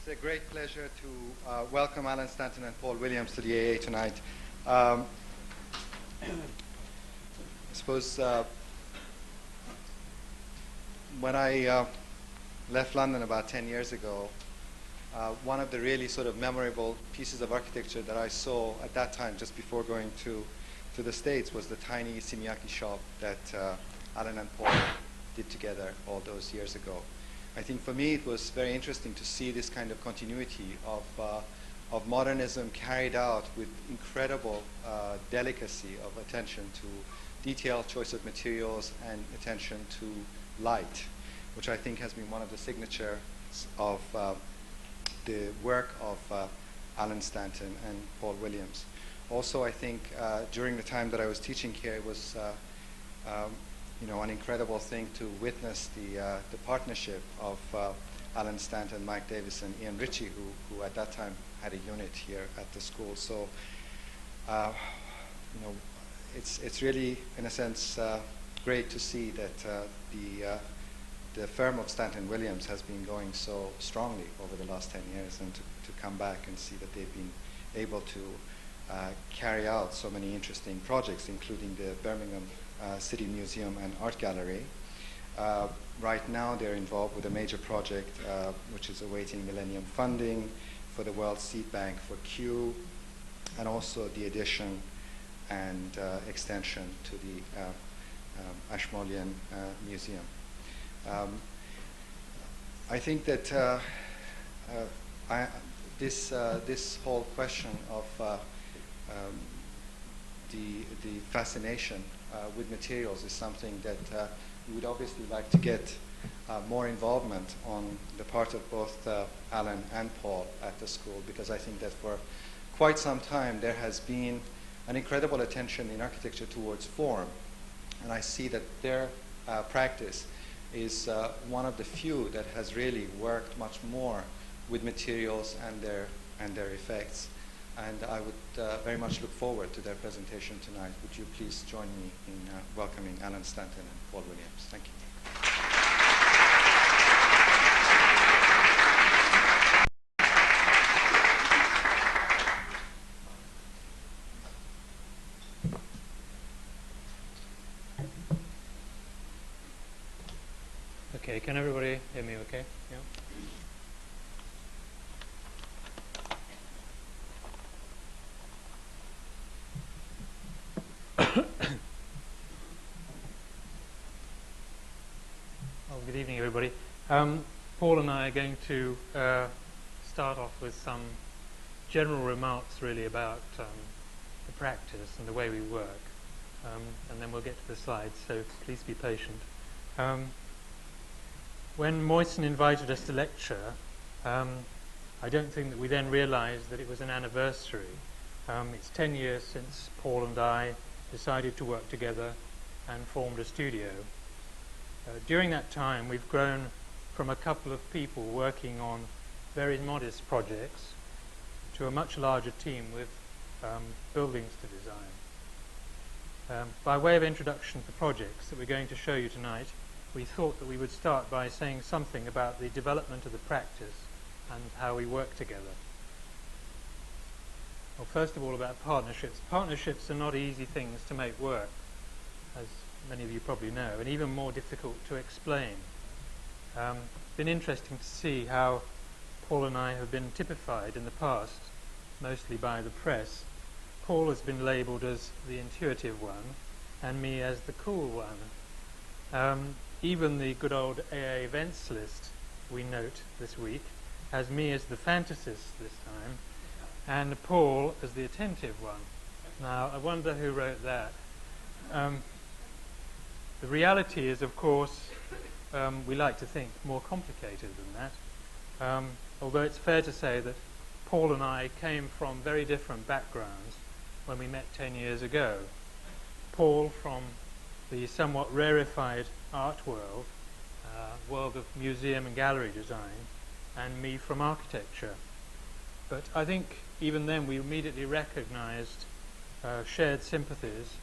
It's a great pleasure to welcome Alan Stanton and Paul Williams to the AA tonight. I suppose when I left London about 10 years ago, one of the really sort of memorable pieces of architecture that I saw at that time, just before going to the States, was the tiny Issey Miyake shop that Alan and Paul did together all those years ago. I think for me it was very interesting to see this kind of continuity of modernism carried out with incredible delicacy of attention to detail, choice of materials, and attention to light, which I think has been one of the signatures of the work of Alan Stanton and Paul Williams. Also, I think during the time that I was teaching here, it was an incredible thing to witness the partnership of Alan Stanton, Mike Davis, and Ian Ritchie, who at that time had a unit here at the school. So, it's really, in a sense, great to see that the firm of Stanton Williams has been going so strongly over the last 10 years, and to come back and see that they've been able to carry out so many interesting projects, including the Birmingham City Museum and Art Gallery. Right now they're involved with a major project which is awaiting Millennium funding for the World Seed Bank for Kew, and also the addition and extension to the Ashmolean Museum. I think that this whole question of the fascination with materials is something that we would obviously like to get more involvement on the part of both Alan and Paul at the school, because I think that for quite some time there has been an incredible attention in architecture towards form, and I see that their practice is one of the few that has really worked much more with materials and their effects. And I would very much look forward to their presentation tonight. Would you please join me in welcoming Alan Stanton and Paul Williams? Thank you. Okay, can everybody hear me okay? Yeah. Good evening, everybody. Paul and I are going to start off with some general remarks really about the practice and the way we work, and then we'll get to the slides, so please be patient. When Moyson invited us to lecture, I don't think that we then realized that it was an anniversary. It's 10 years since Paul and I decided to work together and formed a studio. During that time, we've grown from a couple of people working on very modest projects to a much larger team with buildings to design. By way of introduction to projects that we're going to show you tonight, we thought that we would start by saying something about the development of the practice and how we work together. Well, first of all, about partnerships. Partnerships are not easy things to make work, as many of you probably know, and even more difficult to explain. It's been interesting to see how Paul and I have been typified in the past, mostly by the press. Paul has been labelled as the intuitive one, and me as the cool one. Even the good old AA events list, we note this week, has me as the fantasist this time, and Paul as the attentive one. Now, I wonder who wrote that. The reality is, of course, we like to think more complicated than that, although it's fair to say that Paul and I came from very different backgrounds when we met 10 years ago. Paul from the somewhat rarefied art world, world of museum and gallery design, and me from architecture. But I think even then we immediately recognized shared sympathies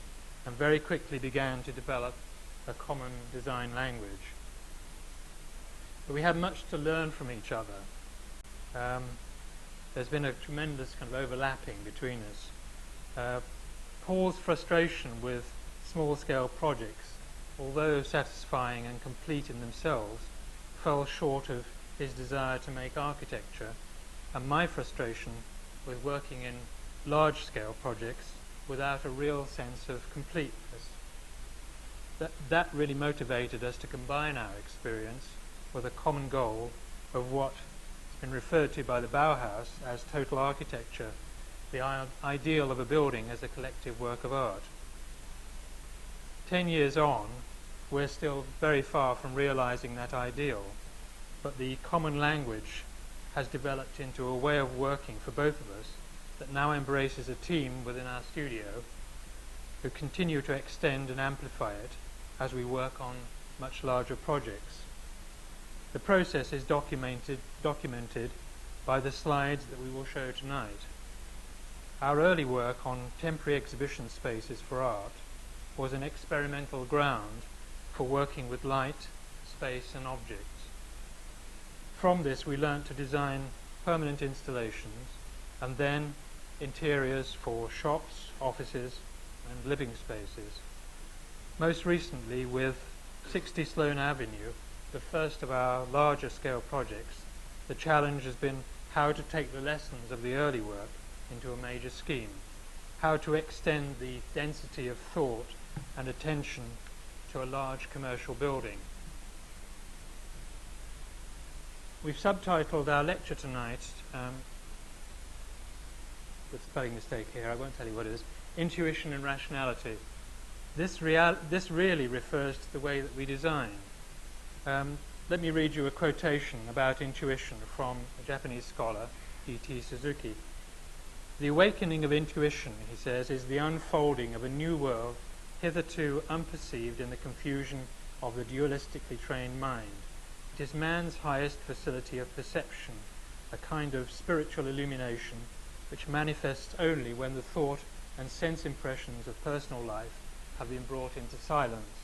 and very quickly began to develop a common design language. But we had much to learn from each other. There's been a tremendous kind of overlapping between us. Paul's frustration with small-scale projects, although satisfying and complete in themselves, fell short of his desire to make architecture, and my frustration with working in large-scale projects without a real sense of completeness. That really motivated us to combine our experience with a common goal of what has been referred to by the Bauhaus as total architecture, the ideal of a building as a collective work of art. 10 years on, we're still very far from realizing that ideal, but the common language has developed into a way of working for both of us that now embraces a team within our studio who continue to extend and amplify it as we work on much larger projects. The process is documented by the slides that we will show tonight. Our early work on temporary exhibition spaces for art was an experimental ground for working with light, space and objects. From this we learnt to design permanent installations and then interiors for shops, offices and living spaces. Most recently with 60 Sloane Avenue, the first of our larger scale projects, the challenge has been how to take the lessons of the early work into a major scheme, how to extend the density of thought and attention to a large commercial building. We've subtitled our lecture tonight, with a spelling mistake here, I won't tell you what it is, Intuition and Rationality. This really refers to the way that we design. Let me read you a quotation about intuition from a Japanese scholar, E.T. Suzuki. The awakening of intuition, he says, is the unfolding of a new world hitherto unperceived in the confusion of the dualistically trained mind. It is man's highest facility of perception, a kind of spiritual illumination which manifests only when the thought and sense impressions of personal life have been brought into silence.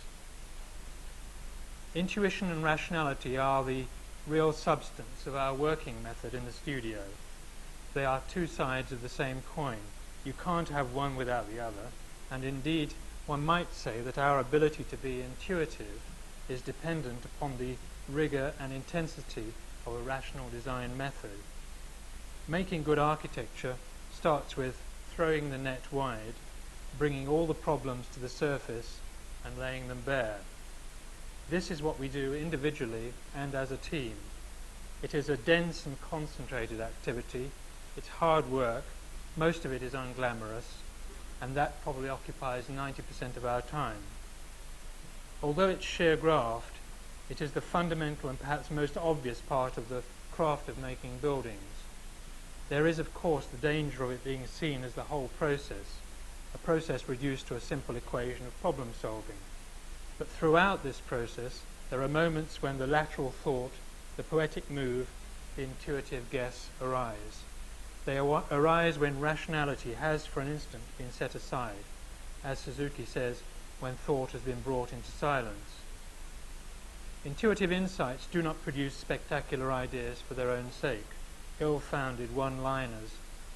Intuition and rationality are the real substance of our working method in the studio. They are two sides of the same coin. You can't have one without the other, and indeed one might say that our ability to be intuitive is dependent upon the rigor and intensity of a rational design method. Making good architecture starts with throwing the net wide, bringing all the problems to the surface and laying them bare. This is what we do individually and as a team. It is a dense and concentrated activity. It's hard work. Most of it is unglamorous, and that probably occupies 90% of our time. Although it's sheer graft, it is the fundamental and perhaps most obvious part of the craft of making buildings. There is, of course, the danger of it being seen as the whole process, a process reduced to a simple equation of problem solving. But throughout this process, there are moments when the lateral thought, the poetic move, the intuitive guess arise. They arise when rationality has, for an instant, been set aside, as Suzuki says, when thought has been brought into silence. Intuitive insights do not produce spectacular ideas for their own sake, ill-founded one-liners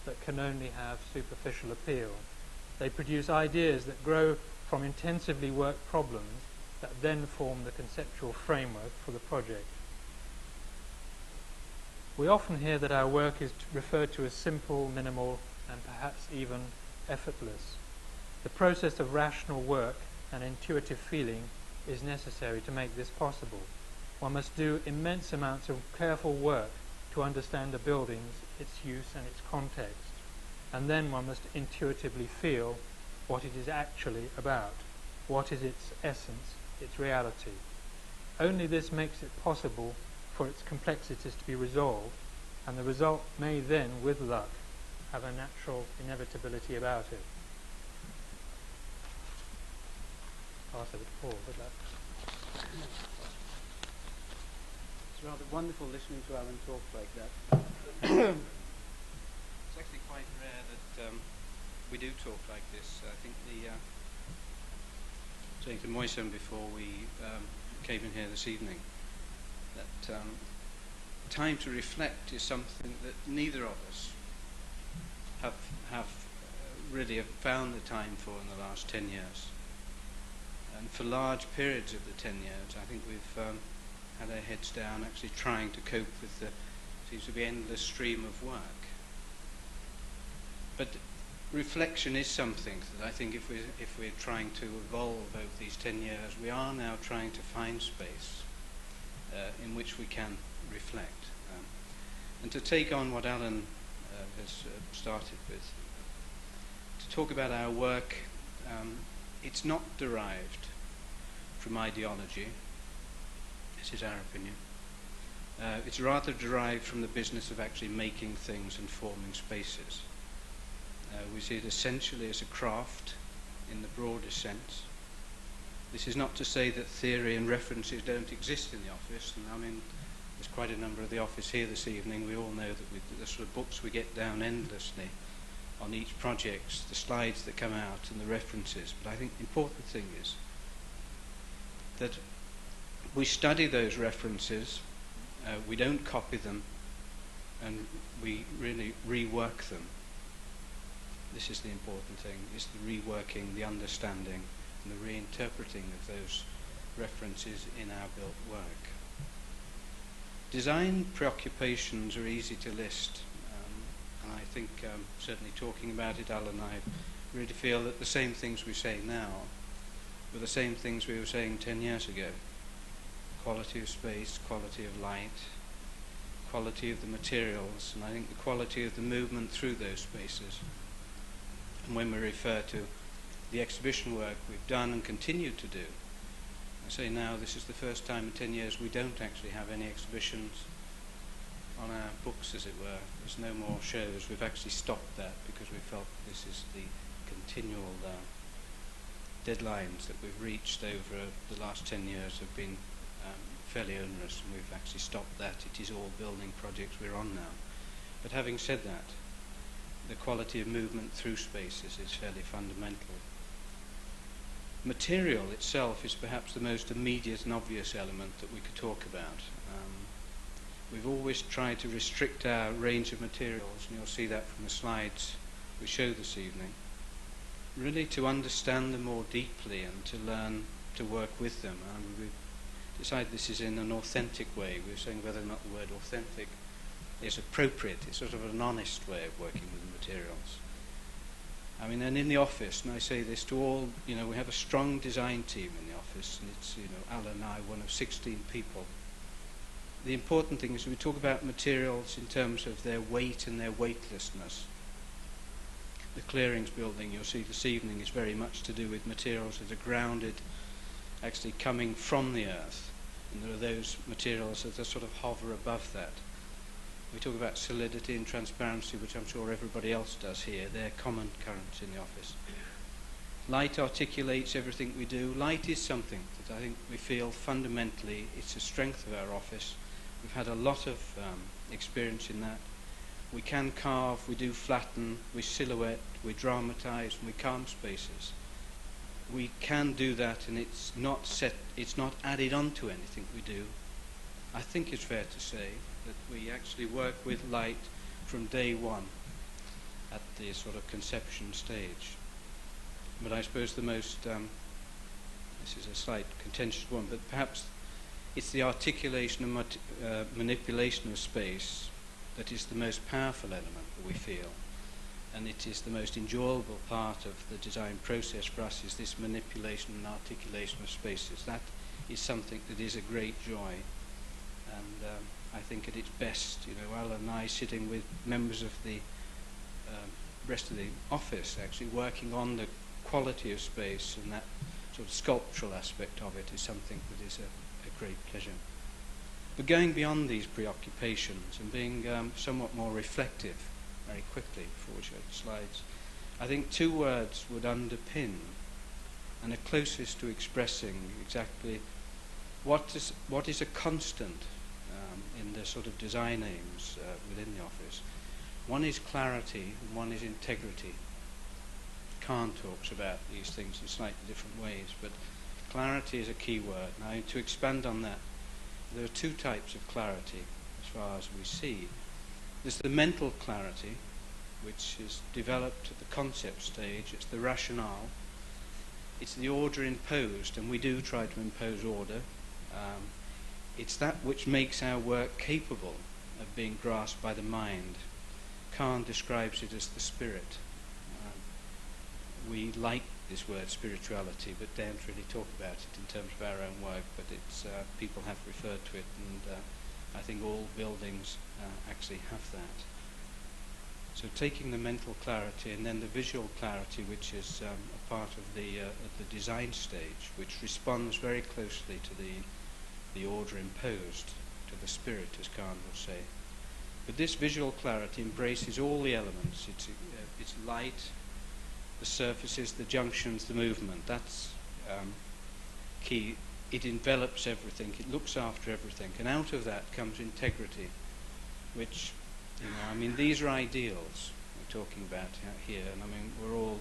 that can only have superficial appeal. They produce ideas that grow from intensively worked problems that then form the conceptual framework for the project. We often hear that our work is referred to as simple, minimal, and perhaps even effortless. The process of rational work and intuitive feeling is necessary to make this possible. One must do immense amounts of careful work to understand a building, its use and its context, and then one must intuitively feel what it is actually about, what is its essence, its reality. Only this makes it possible for its complexities to be resolved, and the result may then, with luck, have a natural inevitability about it. Pass over to Paul, good luck. It's rather wonderful listening to Alan talk like that. It's actually quite rare that we do talk like this. I think saying to Moisen before we came in here this evening, that time to reflect is something that neither of us have really found the time for in the last 10 years. And for large periods of the 10 years, I think we've had our heads down actually trying to cope with the seems to be endless stream of work. But reflection is something that I think if we're trying to evolve over these 10 years, we are now trying to find space in which we can reflect. And to take on what Alan has started with, to talk about our work, it's not derived from ideology. This is our opinion. It's rather derived from the business of actually making things and forming spaces. We see it essentially as a craft in the broadest sense. This is not to say that theory and references don't exist in the office, and I mean, there's quite a number of the office here this evening. We all know that the sort of books we get down endlessly on each project, the slides that come out and the references. But I think the important thing is that we study those references, we don't copy them, and we really rework them. This is the important thing, is the reworking, the understanding, and the reinterpreting of those references in our built work. Design preoccupations are easy to list, and I think certainly talking about it, Alan and I really feel that the same things we say now were the same things we were saying 10 years ago. Quality of space, quality of light, quality of the materials, and I think the quality of the movement through those spaces. And when we refer to the exhibition work we've done and continue to do, I say now this is the first time in 10 years we don't actually have any exhibitions on our books, as it were. There's no more shows. We've actually stopped that because we felt this is the continual deadlines that we've reached over the last 10 years have been fairly onerous, and we've actually stopped that. It is all building projects we're on now. But having said that, the quality of movement through spaces is fairly fundamental. Material itself is perhaps the most immediate and obvious element that we could talk about. We've always tried to restrict our range of materials, and you'll see that from the slides we show this evening, really to understand them more deeply and to learn to work with them. And we've decided this is in an authentic way. We're saying whether or not the word authentic is appropriate. It's sort of an honest way of working with the materials. I mean, and in the office, and I say this to all, we have a strong design team in the office, and it's, Alan and I, one of 16 people. The important thing is we talk about materials in terms of their weight and their weightlessness. The clearings building you'll see this evening is very much to do with materials that are grounded, actually coming from the earth, and there are those materials that are sort of hover above that. We talk about solidity and transparency, which I'm sure everybody else does here. They're common currents in the office. Light articulates everything we do. Light is something that I think we feel fundamentally it's a strength of our office. We've had a lot of experience in that. We can carve, we do flatten, we silhouette, we dramatize, and we calm spaces. We can do that, and it's not added onto anything we do. I think it's fair to say that we actually work with light from day one at the sort of conception stage. But I suppose the most, this is a slight contentious one, but perhaps it's the articulation and manipulation of space that is the most powerful element that we feel. And it is the most enjoyable part of the design process for us, is this manipulation and articulation of spaces. That is something that is a great joy. And I think at its best, Alan and I sitting with members of the rest of the office, actually working on the quality of space, and that sort of sculptural aspect of it is something that is a great pleasure. But going beyond these preoccupations and being somewhat more reflective, very quickly before we show the slides, I think two words would underpin and are closest to expressing exactly what is a constant in the sort of design aims within the office. One is clarity and one is integrity. Kahn talks about these things in slightly different ways, but clarity is a key word. Now, to expand on that, there are two types of clarity, as far as we see. There's the mental clarity, which is developed at the concept stage. It's the rationale. It's the order imposed, and we do try to impose order. It's that which makes our work capable of being grasped by the mind. Kant describes it as the spirit. We like this word spirituality, but don't really talk about it in terms of our own work, but it's people have referred to it, and I think all buildings actually have that. So taking the mental clarity and then the visual clarity, which is a part of the design stage, which responds very closely to the order imposed, to the spirit, as Kant will say. But this visual clarity embraces all the elements. It's light, the surfaces, the junctions, the movement. That's key. It envelops everything. It looks after everything. And out of that comes integrity, which, these are ideals we're talking about here. And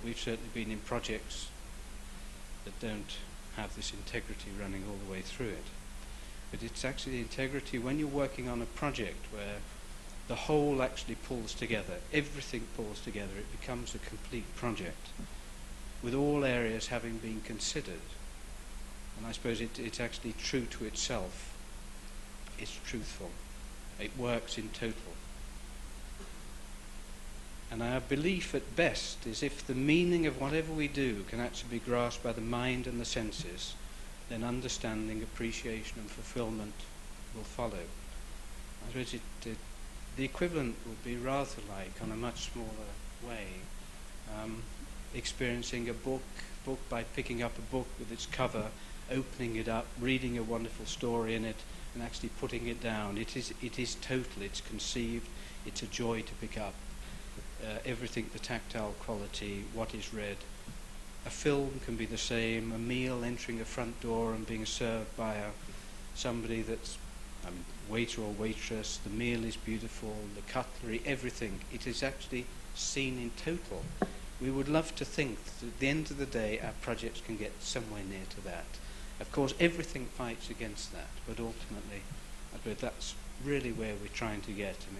we've certainly been in projects that don't have this integrity running all the way through it. But it's actually the integrity when you're working on a project where the whole actually pulls together, everything pulls together, it becomes a complete project with all areas having been considered. And I suppose it's actually true to itself. It's truthful. It works in total. And our belief at best is if the meaning of whatever we do can actually be grasped by the mind and the senses, then understanding, appreciation and fulfillment will follow. I suppose the equivalent would be rather like, on a much smaller way, experiencing a book by picking up a book with its cover, opening it up, reading a wonderful story in it, and actually putting it down. It is total, it's conceived, it's a joy to pick up. Everything, the tactile quality, what is read. A film can be the same, a meal, entering a front door and being served by somebody that's waiter or waitress, the meal is beautiful, the cutlery, everything. It is actually seen in total. We would love to think that at the end of the day our projects can get somewhere near to that. Of course everything fights against that, but ultimately I believe that's really where we're trying to get, and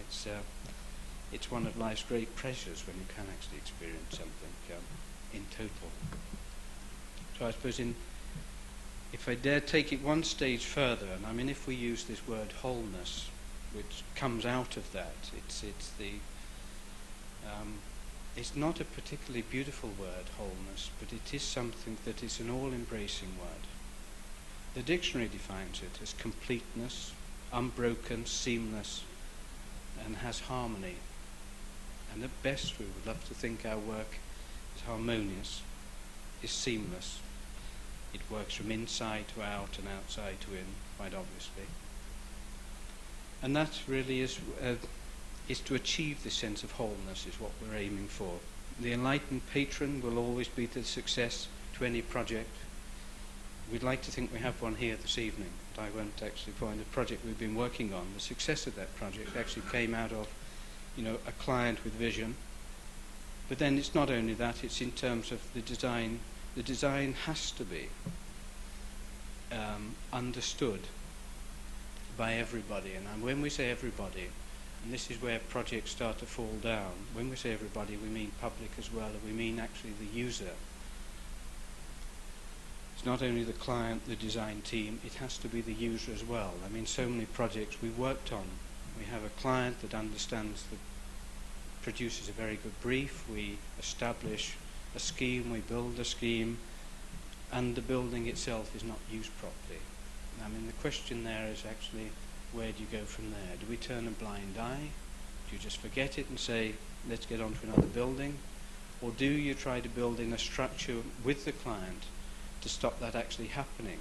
it's one of life's great pleasures when you can actually experience something in total. So I suppose if I dare take it one stage further, and if we use this word wholeness, which comes out of that, it's not a particularly beautiful word, wholeness, but it is something that is an all-embracing word. The dictionary defines it as completeness, unbroken, seamless, and has harmony. And at best we would love to think our work is harmonious, is seamless. It works from inside to out and outside to in, quite obviously. And that really is to achieve this sense of wholeness is what we're aiming for. The enlightened patron will always be the success to any project. We'd like to think we have one here this evening, but I won't actually point the project we've been working on. The success of that project actually came out of a client with vision. But then it's not only that, it's in terms of the design. The design has to be understood by everybody. And when we say everybody, and this is where projects start to fall down, when we say everybody, we mean public as well, and we mean actually the user. It's not only the client, the design team, it has to be the user as well. So many projects we worked on, we have a client that understands, that produces a very good brief, we establish a scheme, we build a scheme, and the building itself is not used properly. The question there is actually, where do you go from there? Do we turn a blind eye? Do you just forget it and say, let's get on to another building? Or do you try to build in a structure with the client to stop that actually happening?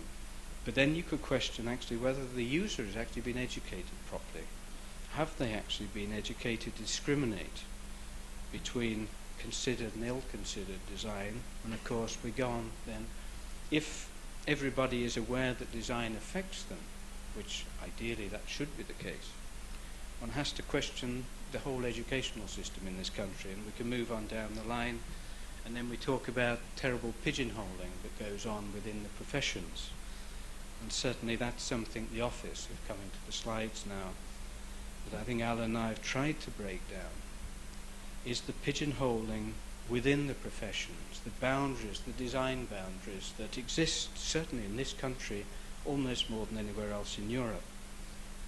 But then you could question actually whether the user has actually been educated properly. Have they actually been educated to discriminate between considered and ill-considered design? And of course we go on then, if everybody is aware that design affects them, which ideally that should be the case, one has to question the whole educational system in this country, and we can move on down the line, and then we talk about terrible pigeonholing that goes on within the professions. And certainly that's something the office, we've come into the slides now, that I think Alan and I have tried to break down is the pigeonholing within the professions, the boundaries, the design boundaries that exist certainly in this country almost more than anywhere else in Europe.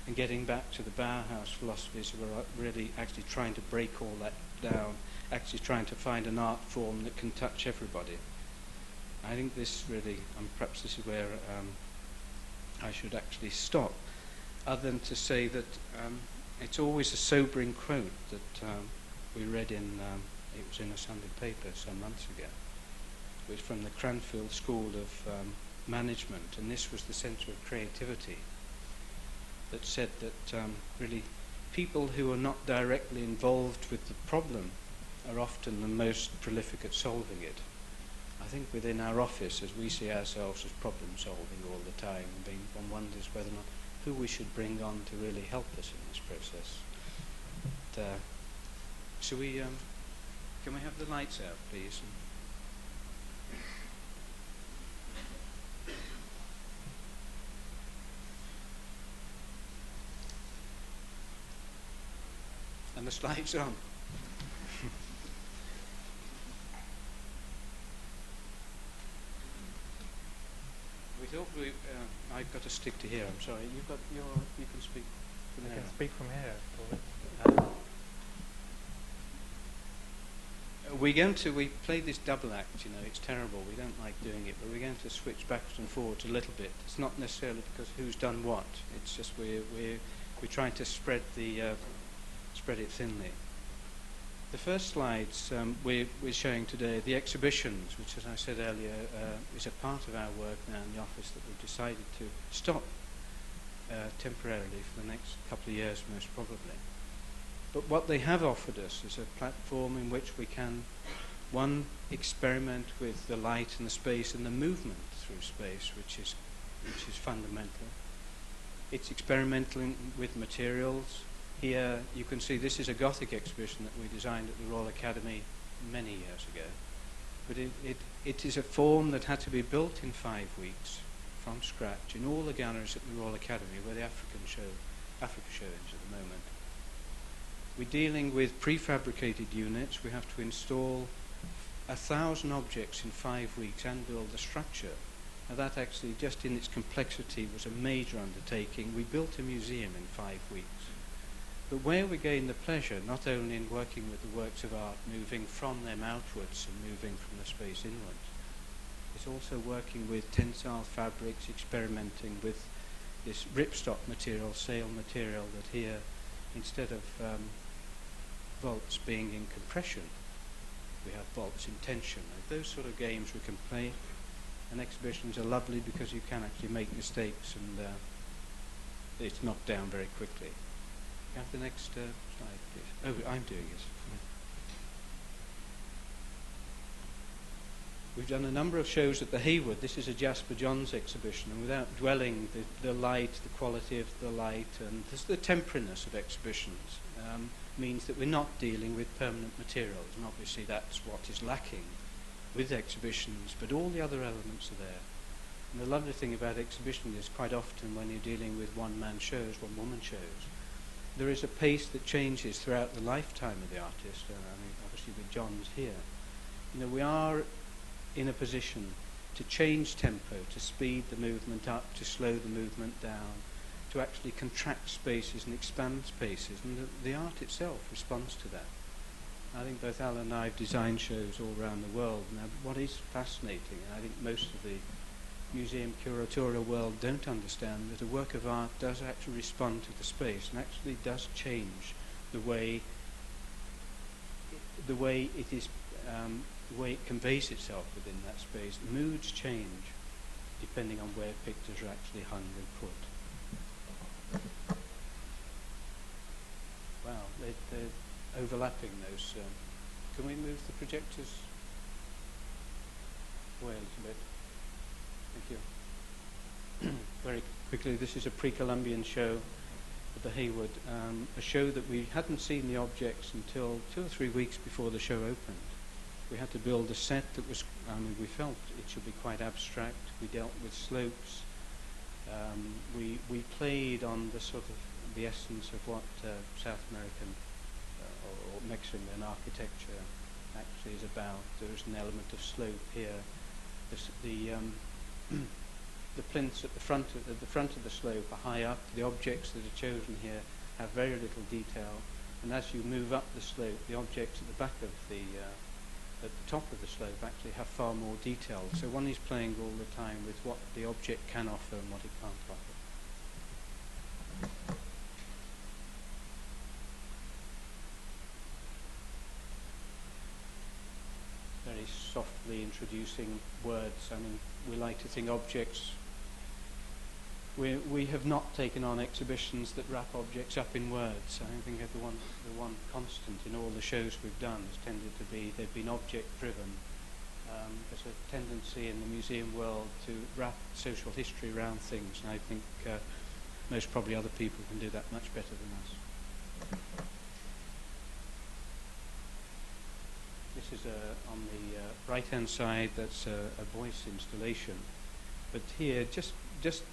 And getting back to the Bauhaus philosophies, we're really actually trying to break all that down, actually trying to find an art form that can touch everybody. I think this really, perhaps this is where I should actually stop, other than to say that it's always a sobering quote that we read in, it was in a Sunday paper some months ago. It was from the Cranfield School of Management, and this was the Centre of Creativity, that said that really people who are not directly involved with the problem are often the most prolific at solving it. I think within our office, as we see ourselves as problem solving all the time, one wonders whether or not who we should bring on to really help us in this process. But, so we, can we have the lights out, please? And the slides on. We thought I've got to stick to here. I'm sorry. You've got your. You can speak from I there. can speak from here. We played this double act, it's terrible, we don't like doing it, but we're going to switch backwards and forwards a little bit. It's not necessarily because who's done what, it's just we're trying to spread it thinly. The first slides we're showing today, the exhibitions, which as I said earlier is a part of our work now in the office that we've decided to stop temporarily for the next couple of years most probably. But what they have offered us is a platform in which we can, one, experiment with the light and the space and the movement through space, which is fundamental. It's experimenting with materials. Here you can see this is a Gothic exhibition that we designed at the Royal Academy many years ago. But it is a form that had to be built in 5 weeks from scratch in all the galleries at the Royal Academy where the Africa show is at the moment. We're dealing with prefabricated units. We have to install 1,000 objects in 5 weeks and build the structure. Now that actually, just in its complexity, was a major undertaking. We built a museum in 5 weeks. But where we gain the pleasure, not only in working with the works of art, moving from them outwards and moving from the space inwards, it's also working with tensile fabrics, experimenting with this ripstop material, sail material, that here, instead of bolts being in compression, we have bolts in tension. And those sort of games we can play. And exhibitions are lovely because you can actually make mistakes and it's knocked down very quickly. Can you have the next slide, please? Oh, I'm doing it. We've done a number of shows at the Hayward. This is a Jasper Johns exhibition, and without dwelling, the light, the quality of the light, and the temporariness of exhibitions means that we're not dealing with permanent materials, and obviously that's what is lacking with exhibitions, but all the other elements are there. And the lovely thing about exhibition is quite often when you're dealing with one-man shows, one-woman shows, there is a pace that changes throughout the lifetime of the artist. I mean, obviously with John's here. We are in a position to change tempo, to speed the movement up, to slow the movement down, to actually contract spaces and expand spaces, and the art itself responds to that. I think both Alan and I have designed shows all around the world. Now, what is fascinating, and I think most of the museum curatorial world don't understand, that a work of art does actually respond to the space and actually does change the way it is, the way it conveys itself within that space. Moods change depending on where pictures are actually hung and put. Wow, they're overlapping those. Can we move the projectors away a little bit? Thank you. Very quickly, this is a pre-Columbian show at the Hayward, a show that we hadn't seen the objects until 2 or 3 weeks before the show opened. We had to build a set that was, we felt it should be quite abstract. We dealt with slopes. We played on the sort of the essence of what South American or Mexican architecture actually is about. There's an element of slope here. The plinths at the front of the slope are high up. The objects that are chosen here have very little detail, and as you move up the slope, the objects at the back of at the top of the slope actually have far more detail. So one is playing all the time with what the object can offer and what it can't offer. Very softly introducing words. I mean, we like to think objects. We have not taken on exhibitions that wrap objects up in words. I think the one constant in all the shows we've done has tended to be they've been object-driven. There's a tendency in the museum world to wrap social history around things, and I think most probably other people can do that much better than us. This is on the right-hand side. That's a voice installation, but here just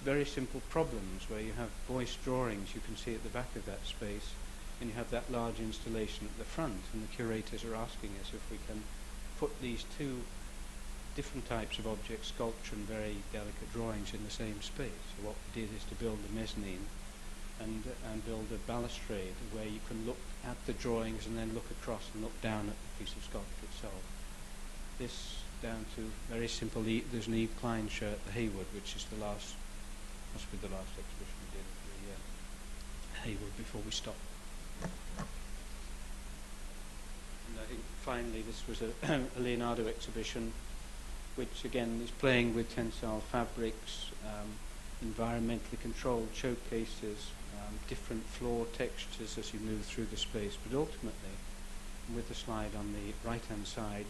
very simple problems where you have voice drawings you can see at the back of that space, and you have that large installation at the front, and the curators are asking us if we can put these two different types of objects, sculpture and very delicate drawings, in the same space. So what we did is to build a mezzanine and build a balustrade where you can look at the drawings and then look across and look down at the piece of sculpture itself. This down to very simple, there's an Eve Klein show at the Hayward, which is must be the last exhibition we did at the Hayward before we stopped. And I think finally this was a Leonardo exhibition, which again is playing with tensile fabrics, environmentally controlled showcases, different floor textures as you move through the space. But ultimately, with the slide on the right-hand side,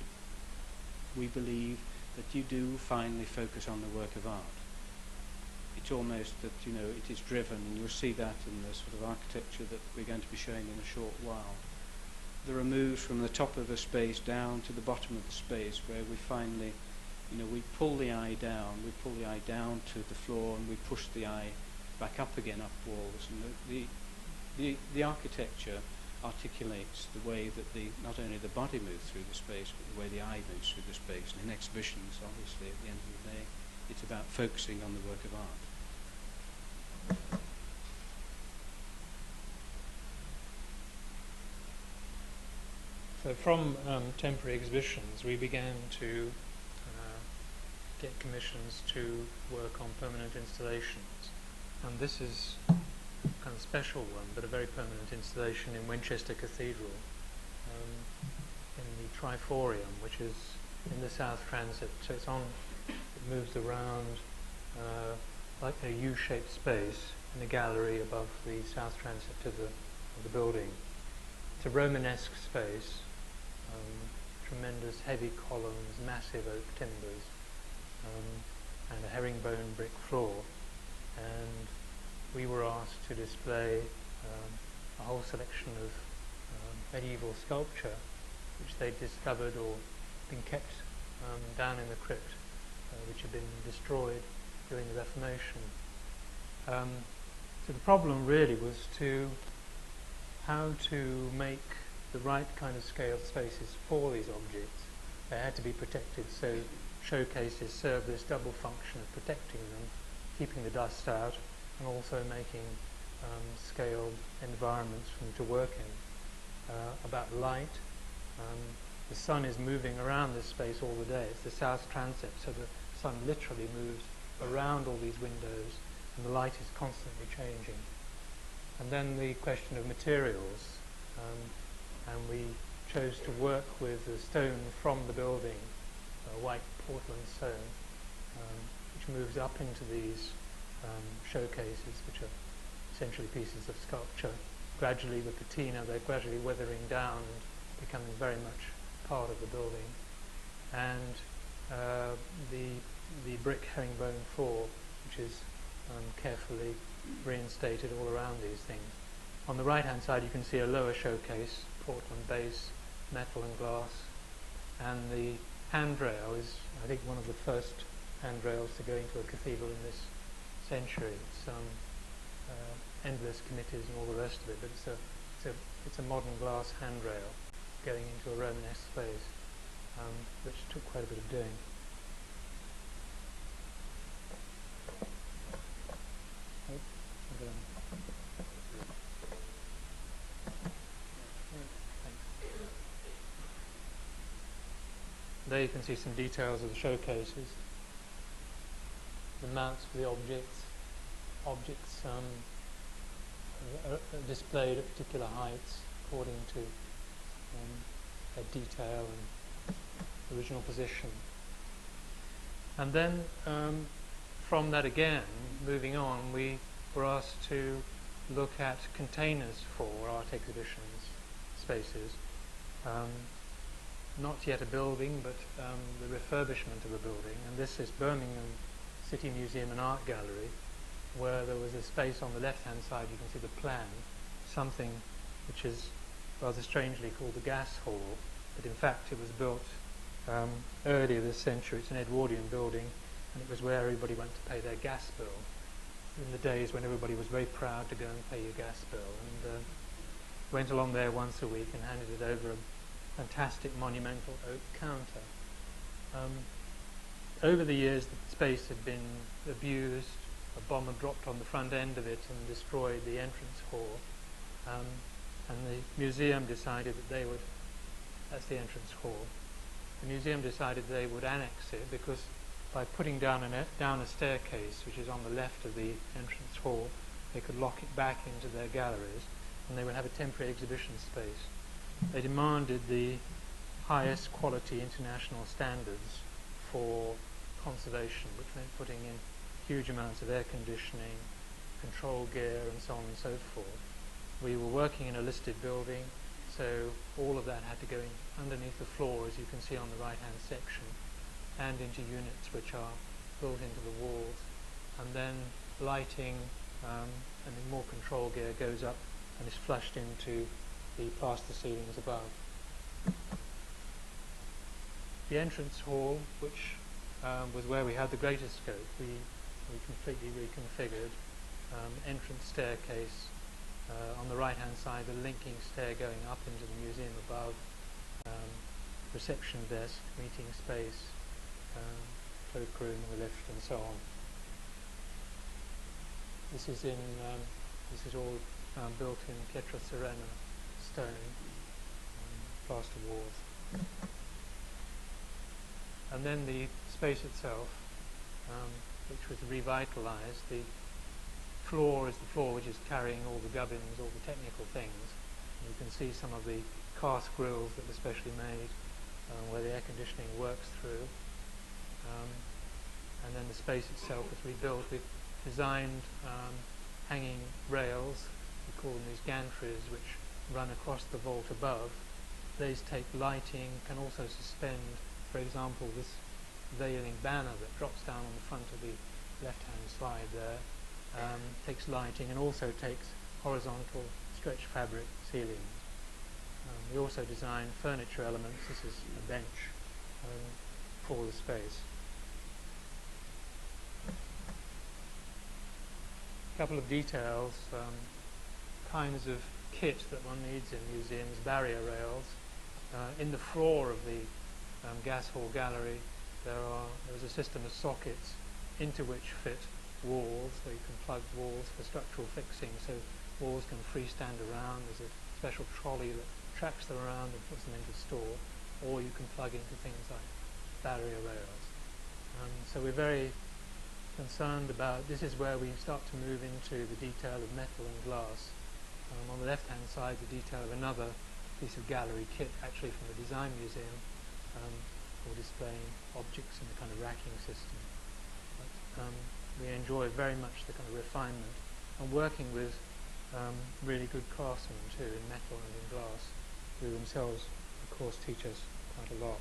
we believe that you do finally focus on the work of art. It's almost that, it is driven, and you'll see that in the sort of architecture that we're going to be showing in a short while. The remove from the top of the space down to the bottom of the space, where we finally, we pull the eye down to the floor, and we push the eye back up again, up walls. And the architecture articulates the way that not only the body moves through the space, but the way the eye moves through the space. And in exhibitions, obviously, at the end of the day, it's about focusing on the work of art. So from temporary exhibitions, we began to get commissions to work on permanent installations. And this is a kind of special one, but a very permanent installation in Winchester Cathedral, in the Triforium, which is in the South Transept. So it moves around like a U-shaped space in a gallery above the South Transept of the building. It's a Romanesque space, tremendous heavy columns, massive oak timbers, and a herringbone brick floor. And we were asked to display a whole selection of medieval sculpture which they'd discovered or been kept down in the crypt, which had been destroyed during the Reformation. So the problem really was how to make the right kind of scaled spaces for these objects. They had to be protected, so showcases serve this double function of protecting them, keeping the dust out, and also making scaled environments for them to work in. About light, the sun is moving around this space all the day. It's the South Transept, so the sun literally moves around all these windows, and the light is constantly changing. And then the question of materials, and we chose to work with the stone from the building, white Portland stone, which moves up into these showcases, which are essentially pieces of sculpture. Gradually, the patina, they're gradually weathering down and becoming very much part of the building. And the brick herringbone floor, which is carefully reinstated all around these things. On the right-hand side, you can see a lower showcase, Portland base, metal and glass, and the handrail is, I think, one of the first handrails to go into a cathedral in this century. It's endless committees and all the rest of it, but it's a modern glass handrail going into a Romanesque space, which took quite a bit of doing. Oh, I'm going. There you can see some details of the showcases, the mounts for the objects are displayed at particular heights according to their detail and original position. And then from that again, moving on, we were asked to look at containers for art exhibitions spaces. Not yet a building, but the refurbishment of a building. And this is Birmingham City Museum and Art Gallery, where there was a space on the left-hand side, you can see the plan, something which is rather strangely called the gas hall, but in fact it was built earlier this century. It's an Edwardian building, and it was where everybody went to pay their gas bill in the days when everybody was very proud to go and pay your gas bill, and went along there once a week and handed it over a fantastic monumental oak counter. Over the years the space had been abused. A bomb had dropped on the front end of it and destroyed the entrance hall, and the museum decided that they would, that's the entrance hall, the museum decided they would annex it, because by putting down a staircase which is on the left of the entrance hall, they could lock it back into their galleries and they would have a temporary exhibition space. They demanded the highest quality international standards for conservation, which meant putting in huge amounts of air conditioning, control gear and so on and so forth. We were working in a listed building, so all of that had to go in underneath the floor, as you can see on the right hand section, and into units which are built into the walls, and then lighting and more control gear goes up and is flushed into the plaster ceilings above. The entrance hall, which was where we had the greatest scope, we completely reconfigured. Entrance staircase on the right hand side, the linking stair going up into the museum above, reception desk, meeting space, cloakroom, the lift and so on. This is all built in Pietra Serena stone, plaster walls. And then the space itself, which was revitalised. The floor is the floor which is carrying all the gubbins, all the technical things. And you can see some of the cast grills that were specially made, where the air conditioning works through. And then the space itself was rebuilt. We've designed hanging rails, we call them these gantries, which run across the vault above. These take lighting, can also suspend, for example, this veiling banner that drops down on the front of the left-hand slide there, takes lighting and also takes horizontal stretch fabric ceilings. We also designed furniture elements. This is a bench for the space. A couple of details, kinds of kit that one needs in museums, barrier rails. In the floor of the gas hall gallery there is a system of sockets into which fit walls, so you can plug walls for structural fixing, so walls can freestand around. There's a special trolley that tracks them around and puts them into store, or you can plug into things like barrier rails. So we're very concerned about, this is where we start to move into the detail of metal and glass. On the left hand side, the detail of another piece of gallery kit, actually from the design museum, for displaying objects in the kind of racking system. But, we enjoy very much the kind of refinement and working with really good craftsmen too, in metal and in glass, who themselves of course teach us quite a lot.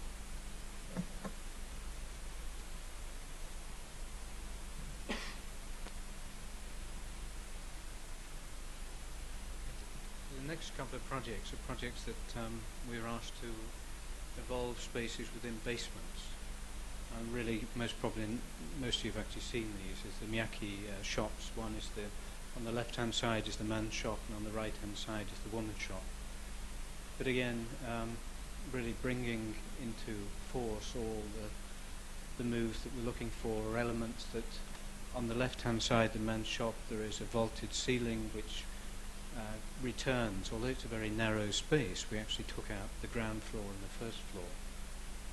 The next couple of projects are projects that we were asked to evolve spaces within basements. And really, most of you have actually seen these. Is the Miyake shops. One is the On the left-hand side is the man's shop, and on the right-hand side is the woman's shop. But again, really bringing into force all the moves that we're looking for, or elements that on the left-hand side, the man's shop, there is a vaulted ceiling which returns, although it's a very narrow space. We actually took out the ground floor and the first floor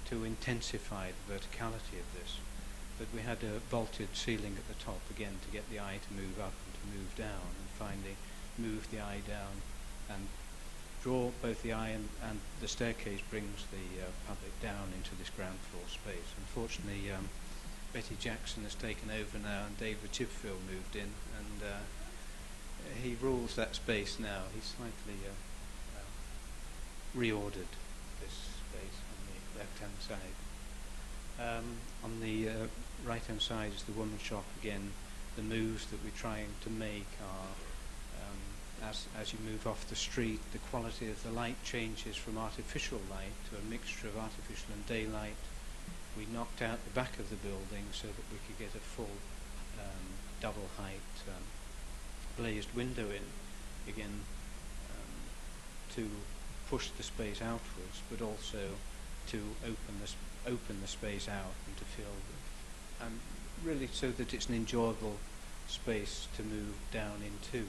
to intensify the verticality of this. But we had a vaulted ceiling at the top, again, to get the eye to move up and to move down, and finally move the eye down and draw both the eye and the staircase brings the public down into this ground floor space. Unfortunately, Betty Jackson has taken over now, and David Chipfield moved in, and he rules that space now. He's slightly reordered this space on the left-hand side. On the right-hand side is the woman's shop. Again, the moves that we're trying to make are, as you move off the street, the quality of the light changes from artificial light to a mixture of artificial and daylight. We knocked out the back of the building so that we could get a full double height glazed window in, again, to push the space outwards, but also to open the space out and to feel, and really so that it's an enjoyable space to move down into.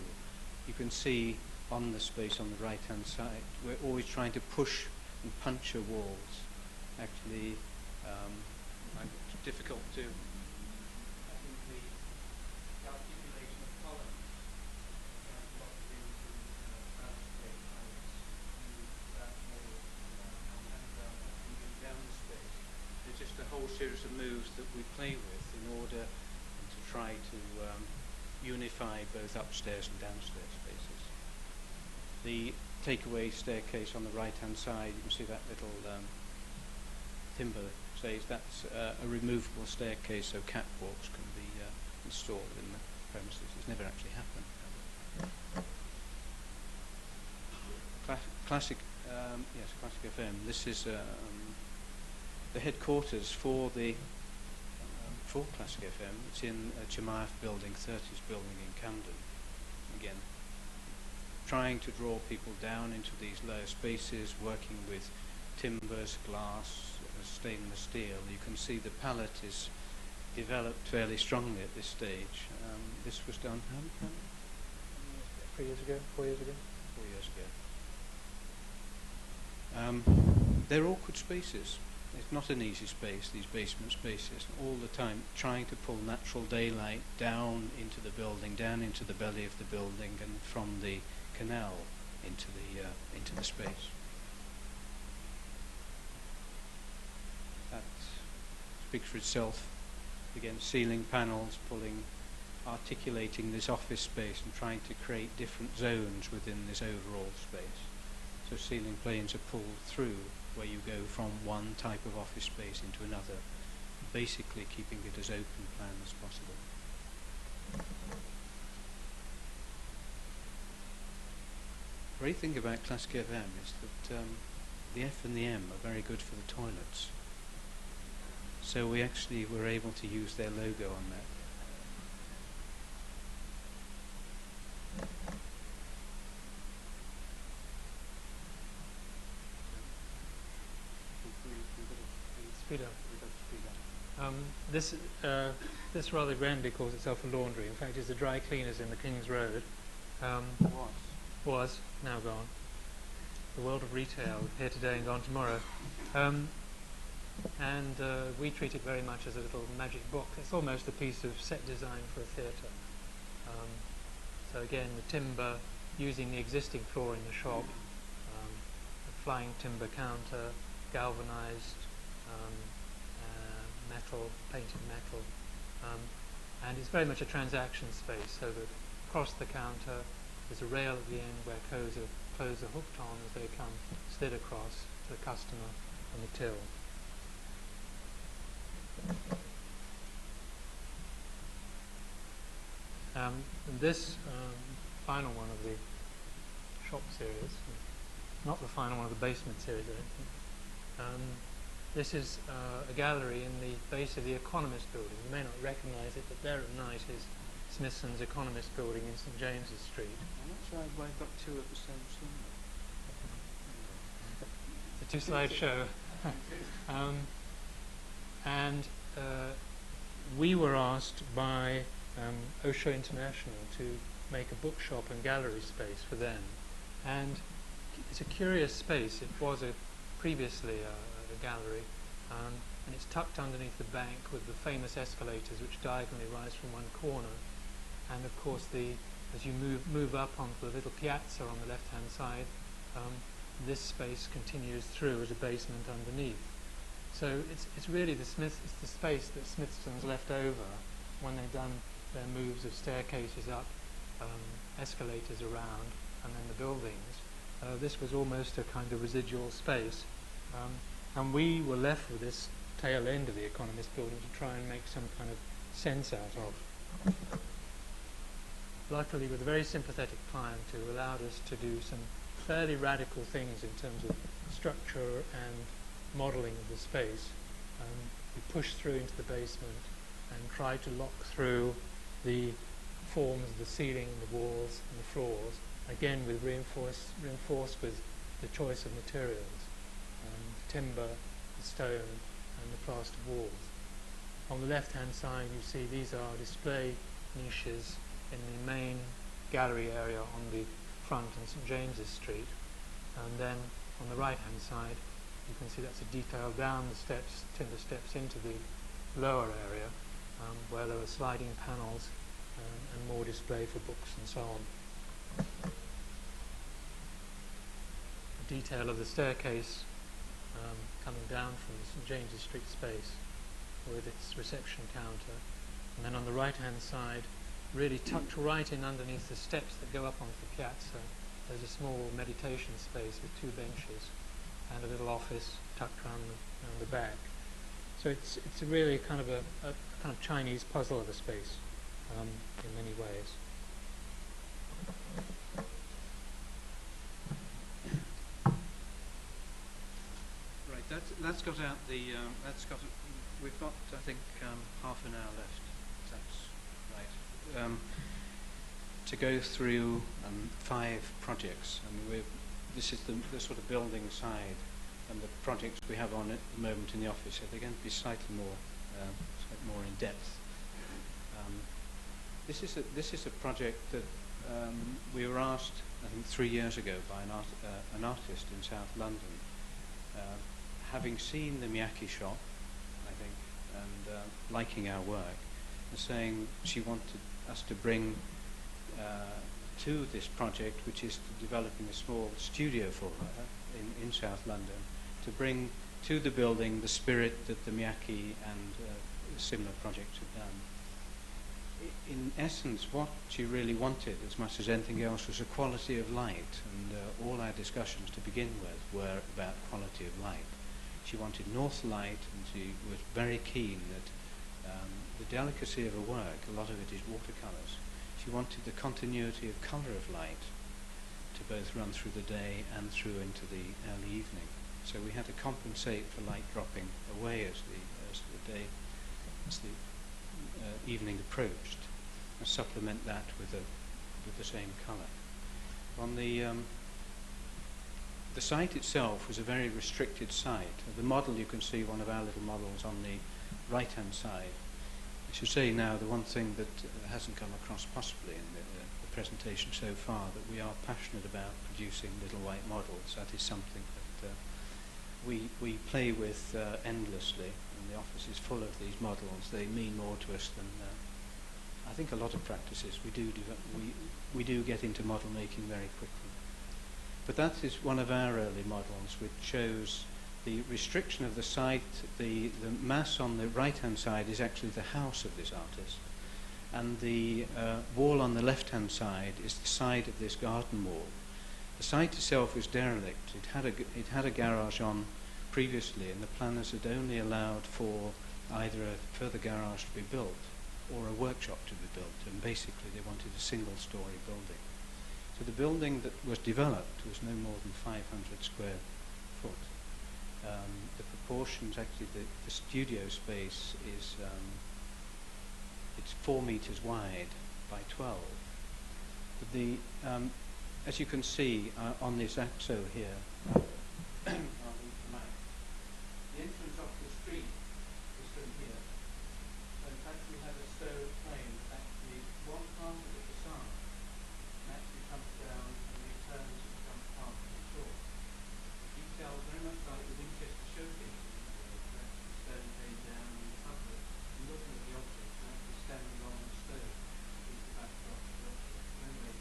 You can see on the space on the right hand side, we're always trying to push and puncture walls. Actually, it's difficult to, I think the calculation of columns plotted into landscape heights, that model and move down the space. There's just a whole series of moves that we play with in order to try to unify both upstairs and downstairs spaces. The takeaway staircase on the right hand side, you can see that little timber says that's a removable staircase, so catwalks can be installed in the premises. It's never actually happened. Classic FM. This is the headquarters for the for Classic FM. It's in a Jemaah building, 30s building in Camden. Again, trying to draw people down into these lower spaces, working with timbers, glass, stainless steel. You can see the palette is developed fairly strongly at this stage. This was done how many 3 years ago, 4 years ago? 4 years ago. They're awkward spaces. It's not an easy space, these basement spaces. All the time trying to pull natural daylight down into the building, down into the belly of the building, and from the canal into the space. That speaks for itself. Again, ceiling panels articulating this office space and trying to create different zones within this overall space. So ceiling planes are pulled through where you go from one type of office space into another, basically keeping it as open plan as possible. The great thing about Classic FM is that the F and the M are very good for the toilets. So we actually were able to use their logo on that. Speed up. This rather grandly calls itself a laundry. In fact, it's the dry cleaners in the King's Road. Was now gone. The world of retail, here today and gone tomorrow. And we treat it very much as a little magic book. It's almost a piece of set design for a theatre. So again, the timber, using the existing floor in the shop, a flying timber counter, galvanized metal, painted metal, and it's very much a transaction space, so that across the counter there's a rail at the end where clothes are hooked on as they come slid across to the customer on the till. And this final one of the shop series, not the final one of the basement series, I don't think. This is a gallery in the base of the Economist building. You may not recognize it, but there at night is Smithson's Economist building in St James's Street. I'm not sure why I've got two of the same slide. It's a two-slide show. And we were asked by Osho International to make a bookshop and gallery space for them. And it's a curious space. It was previously a gallery, and it's tucked underneath the bank with the famous escalators which diagonally rise from one corner. And of course, as you move up onto the little piazza on the left-hand side, this space continues through as a basement underneath. So it's really it's the space that Smithson's left over when they've done their moves of staircases up, escalators around, and then the buildings. This was almost a kind of residual space. And we were left with this tail end of the Economist building to try and make some kind of sense out of. Luckily, with a very sympathetic client who allowed us to do some fairly radical things in terms of structure and modelling of the space. We pushed through into the basement and tried to lock through the forms of the ceiling, the walls and the floors, again with reinforced with the choice of materials, timber, the stone and the plastered walls. On the left hand side you see these are display niches in the main gallery area on the front on St James's Street, and then on the right hand side you can see that's a detail down the steps, timber steps into the lower area where there are sliding panels and more display for books and so on. A detail of the staircase coming down from the St James's Street space with its reception counter, and then on the right hand side, really tucked right in underneath the steps that go up onto the piazza, there's a small meditation space with two benches and a little office tucked around the back. So it's really kind of a kind of Chinese puzzle of a space in many ways. Right, that's got out the we've got I think half an hour left. That's right. To go through 5 projects. I mean, this is the sort of building side, and the projects we have on at the moment in the office. So they're going to be slightly more in depth. This is a project that we were asked, I think, 3 years ago by an artist in South London, having seen the Miyake shop, I think, and liking our work, and saying she wanted us to bring to this project, which is developing a small studio for her in South London, to bring to the building the spirit that the Miyake and similar projects have done. In essence, what she really wanted, as much as anything else, was a quality of light, and all our discussions to begin with were about quality of light. She wanted north light, and she was very keen that the delicacy of her work, a lot of it is watercolours. She wanted the continuity of colour of light to both run through the day and through into the early evening. So we had to compensate for light dropping away as the evening approached, and supplement that with the same colour. On the site itself was a very restricted site. The model, you can see one of our little models on the right hand side. I should say now the one thing that hasn't come across possibly in the presentation so far, that we are passionate about producing little white models. That is something that we play with endlessly, and the office is full of these models. They mean more to us than I think a lot of practices. We do get into model making very quickly. But that is one of our early models, which shows the restriction of the site. The mass on the right-hand side is actually the house of this artist, and the wall on the left-hand side is the side of this garden wall. The site itself was derelict. It had a garage on previously, and the planners had only allowed for either a further garage to be built or a workshop to be built, and basically they wanted a single-story building. So the building that was developed was no more than 500 square foot. The proportions, actually, the studio space is it's 4 meters wide by 12. But as you can see on this axo here, the entrance off the street is from here. So in fact we have a stone frame that actually one part of the facade actually comes down and returns and becomes part of the shore. Detailed very much like the Winchester showcase. Stone came down and the public, looking at the object, and actually standing on the stone is the backdrop of the object. So anyway,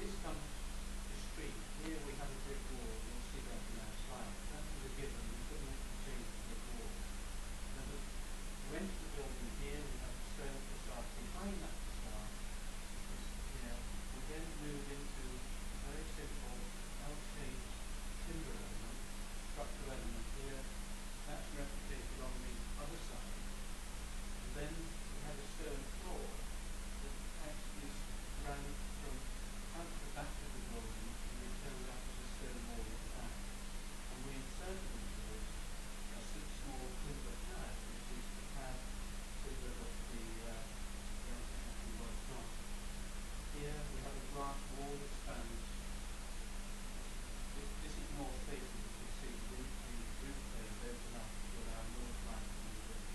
this comes to the street. Here we have a brick wall. You'll see that in our slide. That was a given. We couldn't actually change the brick wall. Now, we enter the building here. We have the stone facade. Behind that facade is here. We then move into a very simple L-shaped timber element, structural element here. That's replicated on the other side. And then we have a stone floor that actually ran from out to the back of the building and returned out as a stone wall at the back. And we inserted into it a small timber pad, which is the pad timber that the architect actually worked on. Here we have a glass wall that spans. This is north facing, as you see, the roof planes open up to allow north light to move in.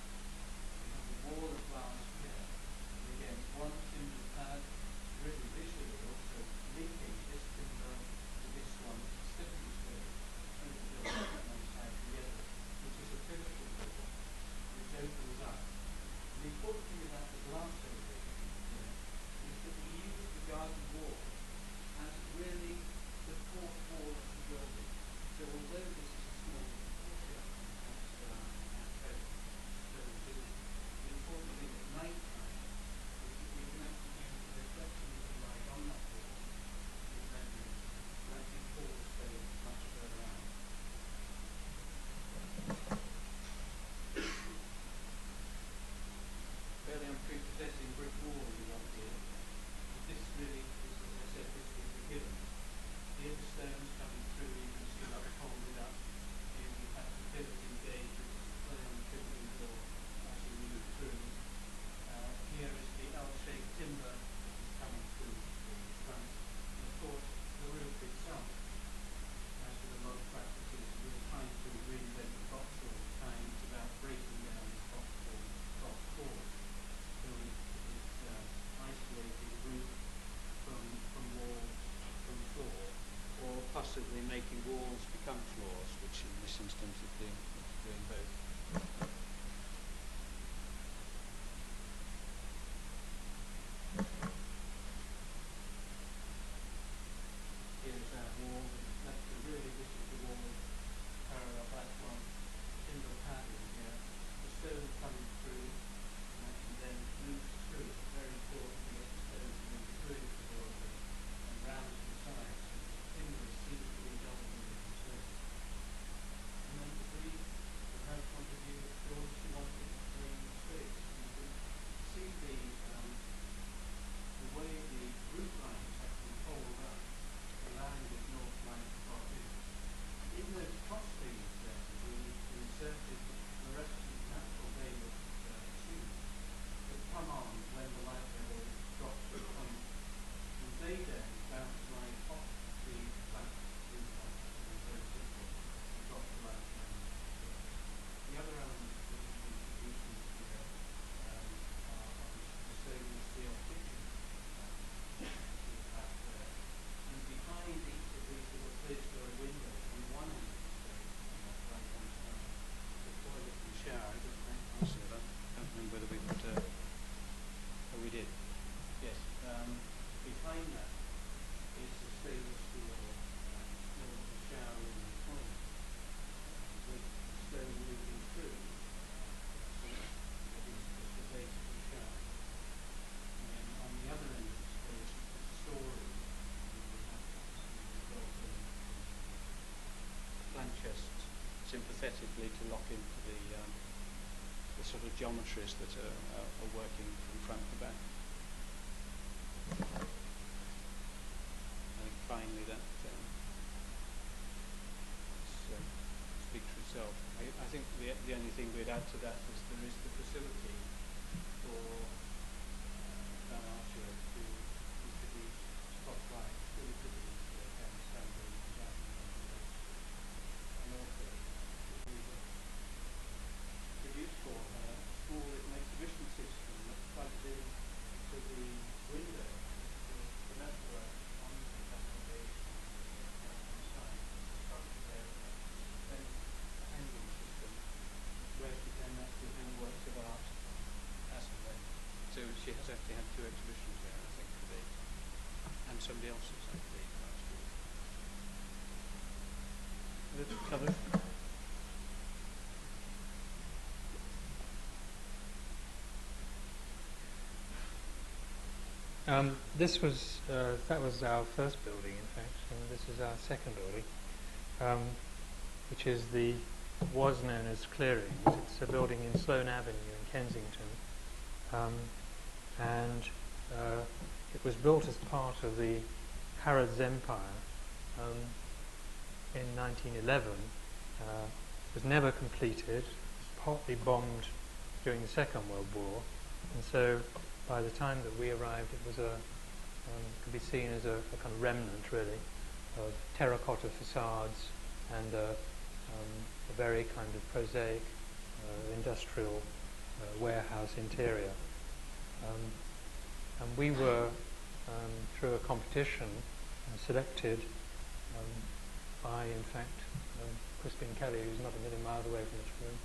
We have a wall of glass here, and again, one timber pad, really visually also linking this timber to this one, stepping stone, through the building on one side together, which is a pivotal wall, which opens up. And the important thing about the glass elevation here is that we use the garden wall as really the fourth wall of the building. So although this is a small courtyard, the important thing at night time is that we can actually use the reflection of the light on that wall in bedroom to actually pull the stone much further out. Fairly unprepossessing brick wall you got here. But this really is, as I said, this is a given. Here the stones coming through, you can see that folded up. Here we have the pivoting gate, which is the play on the pivoting door as you move through. Here is the L-shaped timber which is coming through the front. And of course, the roof itself, as with a lot of practices, we're trying to reinvent the box all the time. It's about breaking down this box core. So it's isolating roof from walls, from floor, or possibly making walls become floors, which in this instance is doing both. Here's our wall. Really, this is the wall parallel back one. Timber padding here. The stone coming through and then moves through. It's very important to get the stone to move through the building and round to the sides. So the timber seems to be dominating the surface. And then to breathe from her point of view, George, she wanted to explain the space. You can see the way the roof lines actually fold up, allowing the north line to drop in. In those cross beams then, we inserted fluorescent natural veil tubes that come on when the light level drops to a point. And they then bounce light off the flat roof line. It's very simple to drop the light down. The other elements that we're introducing here are obviously the stainless steel kitchen. Back there. And behind each of these little clear-story windows on one end of the space, on that right-hand side, is a toilet and shower. I don't remember whether we put oh, we did. Yes. Behind that is the stainless steel shower room and toilet with stone moving through. So that is just the base of the shower. And then on the other end of the space is the storeroom. Plant chests sympathetically to lock into the sort of geometries that are working from front to back. I think finally that speaks for itself. I think the only thing we'd add to that is there is the facility for Archer to They had 2 exhibitions there, I think, to date. And somebody else's, I believe, last year. Good. Covered. That was our first building, in fact, and this is our second building, which was known as Clearings. It's a building in Sloane Avenue in Kensington, and it was built as part of the Harrods Empire in 1911. It was never completed. It was partly bombed during the Second World War, and so by the time that we arrived, it was could be seen as a kind of remnant, really, of terracotta facades and a very kind of prosaic industrial warehouse interior. And we were, through a competition, selected by, in fact, Crispin Kelly, who's not a million miles away from this room,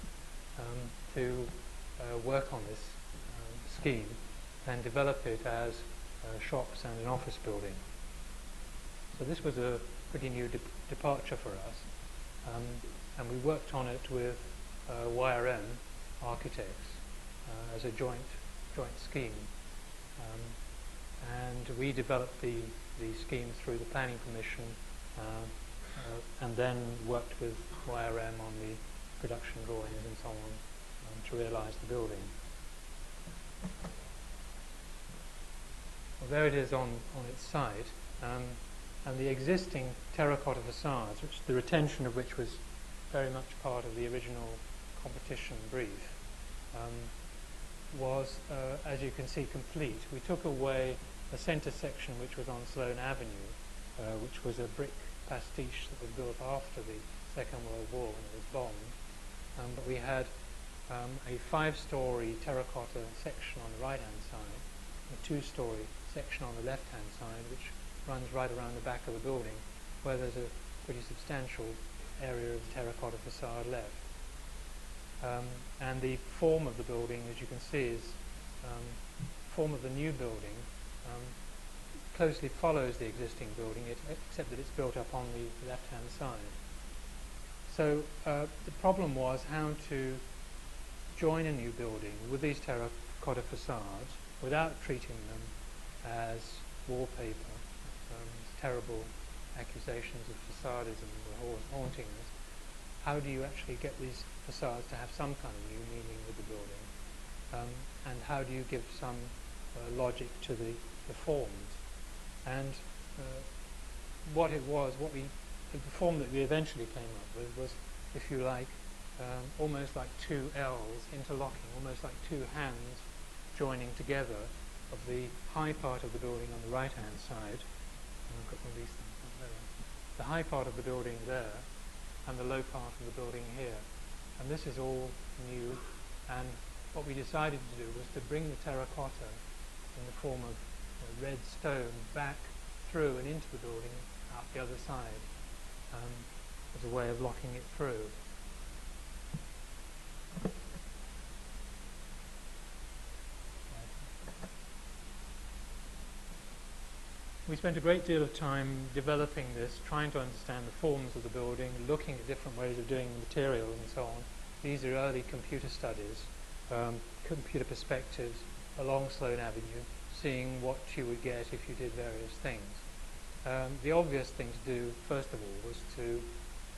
to work on this scheme and develop it as shops and an office building. So this was a pretty new departure for us, and we worked on it with YRM architects as a joint scheme, and we developed the scheme through the planning permission, and then worked with YRM on the production drawings and so on to realise the building. Well, there it is on its site, and the existing terracotta facades, the retention of which was very much part of the original competition brief, was, as you can see, complete. We took away the centre section which was on Sloane Avenue, which was a brick pastiche that was built after the Second World War when it was bombed, but we had a 5-storey terracotta section on the right-hand side, a 2-storey section on the left-hand side, which runs right around the back of the building, where there's a pretty substantial area of the terracotta facade left. And the form of the building, as you can see, is form of the new building closely follows the existing building, except that it's built up on the left-hand side. So the problem was how to join a new building with these terracotta facades without treating them as wallpaper. Terrible accusations of facadism were haunting us. How do you actually get these facades to have some kind of new meaning with the building? And how do you give some logic to the forms? And the form that we eventually came up with was, if you like, almost like 2 L's interlocking, almost like 2 hands joining together of the high part of the building on the right-hand side. I've got one of these things up there. The high part of the building there, and the low part of the building here. And this is all new, and what we decided to do was to bring the terracotta in the form of red stone back through and into the building out the other side, as a way of locking it through. We spent a great deal of time developing this, trying to understand the forms of the building, looking at different ways of doing the material and so on. These are early computer studies, computer perspectives along Sloane Avenue, seeing what you would get if you did various things. The obvious thing to do, first of all, was to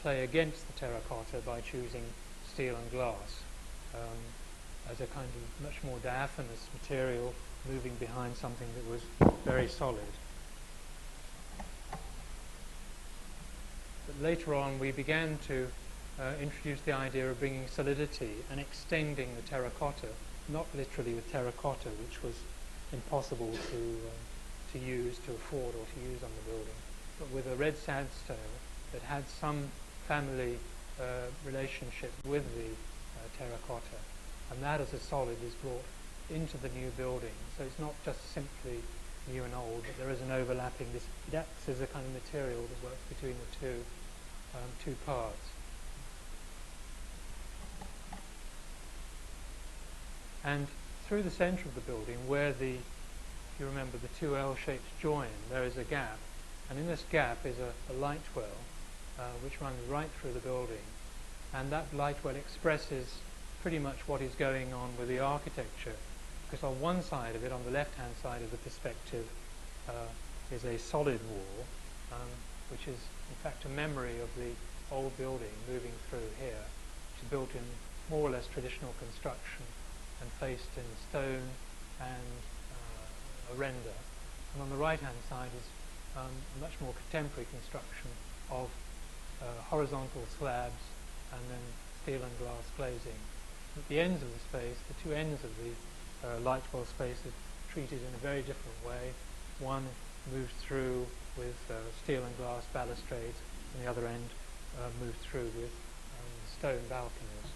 play against the terracotta by choosing steel and glass as a kind of much more diaphanous material moving behind something that was very solid. But later on we began to introduce the idea of bringing solidity and extending the terracotta, not literally with terracotta, which was impossible to use, to afford or to use on the building, but with a red sandstone that had some family relationship with the terracotta, and that as a solid is brought into the new building. So it's not just simply new and old, but there is an overlapping. It acts as a kind of material that works between the two parts. And through the centre of the building, where the if you remember, the two L-shapes join, there is a gap, and in this gap is a light well which runs right through the building, and that light well expresses pretty much what is going on with the architecture, because on one side of it, on the left-hand side of the perspective, is a solid wall, which is in fact a memory of the old building moving through here, which is built in more or less traditional construction and faced in stone and a render. And on the right-hand side is a much more contemporary construction of horizontal slabs and then steel and glass glazing. At the ends of the space, the two ends of the light well space are treated in a very different way. One moves through with steel and glass balustrades, and the other end moves through with stone balconies.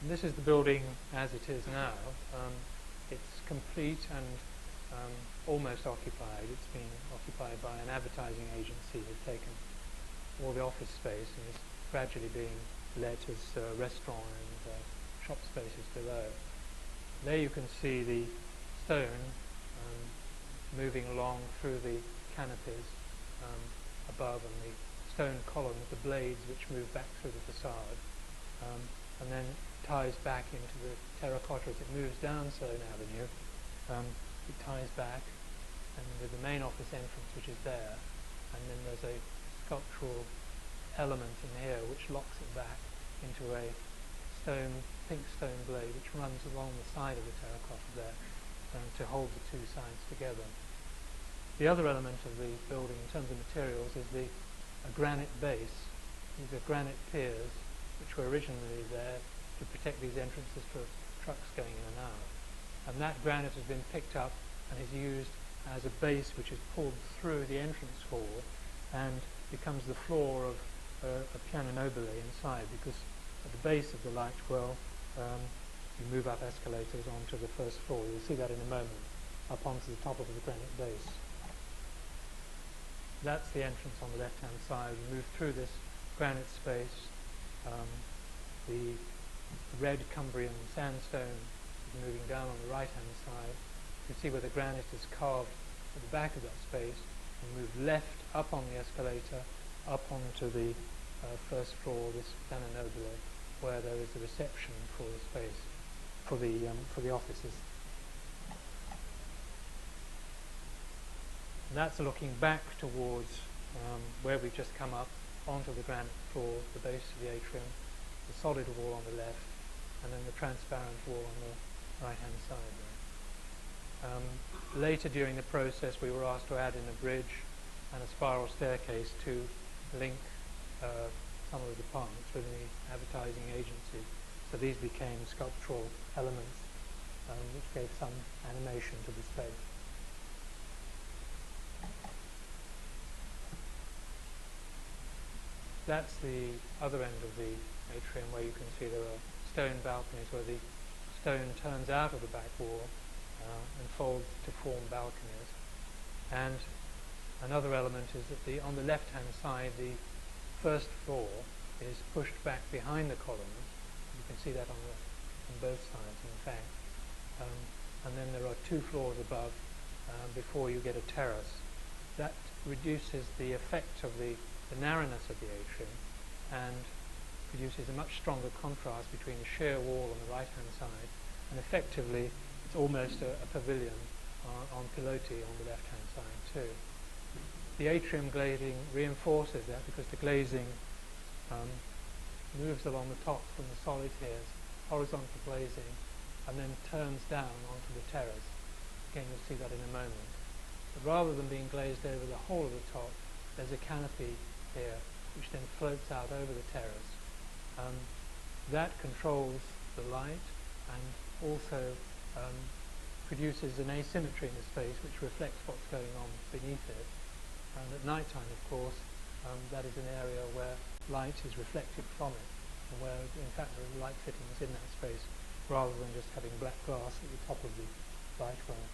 And this is the building as it is now. It's complete and almost occupied. It's been occupied by an advertising agency who've taken all the office space and is gradually being let as restaurant and shop spaces below. There you can see the stone moving along through the canopies above, and the stone columns, the blades which move back through the facade, and then ties back into the terracotta as it moves down Sloane Avenue. It ties back, and with the main office entrance which is there, and then there's a sculptural element in here which locks it back into a pink stone blade which runs along the side of the terracotta there to hold the two sides together. The other element of the building in terms of materials is a granite base. These are granite piers which were originally there to protect these entrances for trucks going in and out. And that granite has been picked up and is used as a base which is pulled through the entrance hall and becomes the floor of a piano nobile inside, because at the base of the light well you move up escalators onto the first floor. You'll see that in a moment, up onto the top of the granite base. That's the entrance on the left-hand side. You move through this granite space. The red Cumbrian sandstone is moving down on the right-hand side. You can see where the granite is carved at the back of that space. You move left up on the escalator, up onto the first floor, this piano nobile, where there is a reception for the space, for the offices. And that's looking back towards where we've just come up onto the granite floor, the base of the atrium, the solid wall on the left, and then the transparent wall on the right-hand side there. Later during the process we were asked to add in a bridge and a spiral staircase to link some of the departments within the advertising agency. So these became sculptural elements which gave some animation to the space. That's the other end of the atrium, where you can see there are stone balconies where the stone turns out of the back wall and folds to form balconies. And another element is that on the left-hand side, the first floor is pushed back behind the columns. You can see that on both sides, in fact. And then there are two floors above before you get a terrace. That reduces the effect of the narrowness of the atrium and produces a much stronger contrast between the sheer wall on the right-hand side, and effectively it's almost a pavilion on pilotis on the left-hand side too. The atrium glazing reinforces that, because the glazing moves along the top from the solid tiers, horizontal glazing, and then turns down onto the terrace. Again, you'll see that in a moment. But rather than being glazed over the whole of the top, there's a canopy here which then floats out over the terrace. That controls the light and also produces an asymmetry in the space which reflects what's going on beneath it. And at night time, of course, that is an area where light is reflected from it, and where in fact there are light fittings in that space rather than just having black glass at the top of the light well.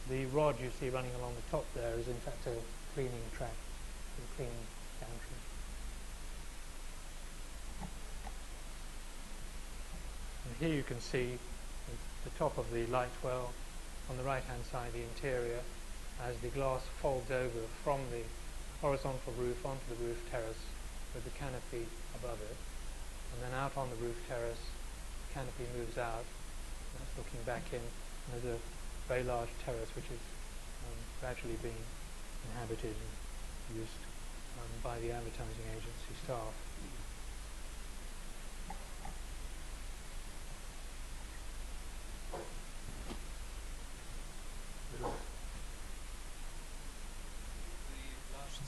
The rod you see running along the top there is in fact a cleaning track, a cleaning gantry. here you can see the top of the light well on the right hand side, the interior, as the glass folds over from the horizontal roof onto the roof terrace with the canopy above it, and then out on the roof terrace the canopy moves out, that's looking back in, and there's a very large terrace which is gradually being inhabited and used by the advertising agency staff.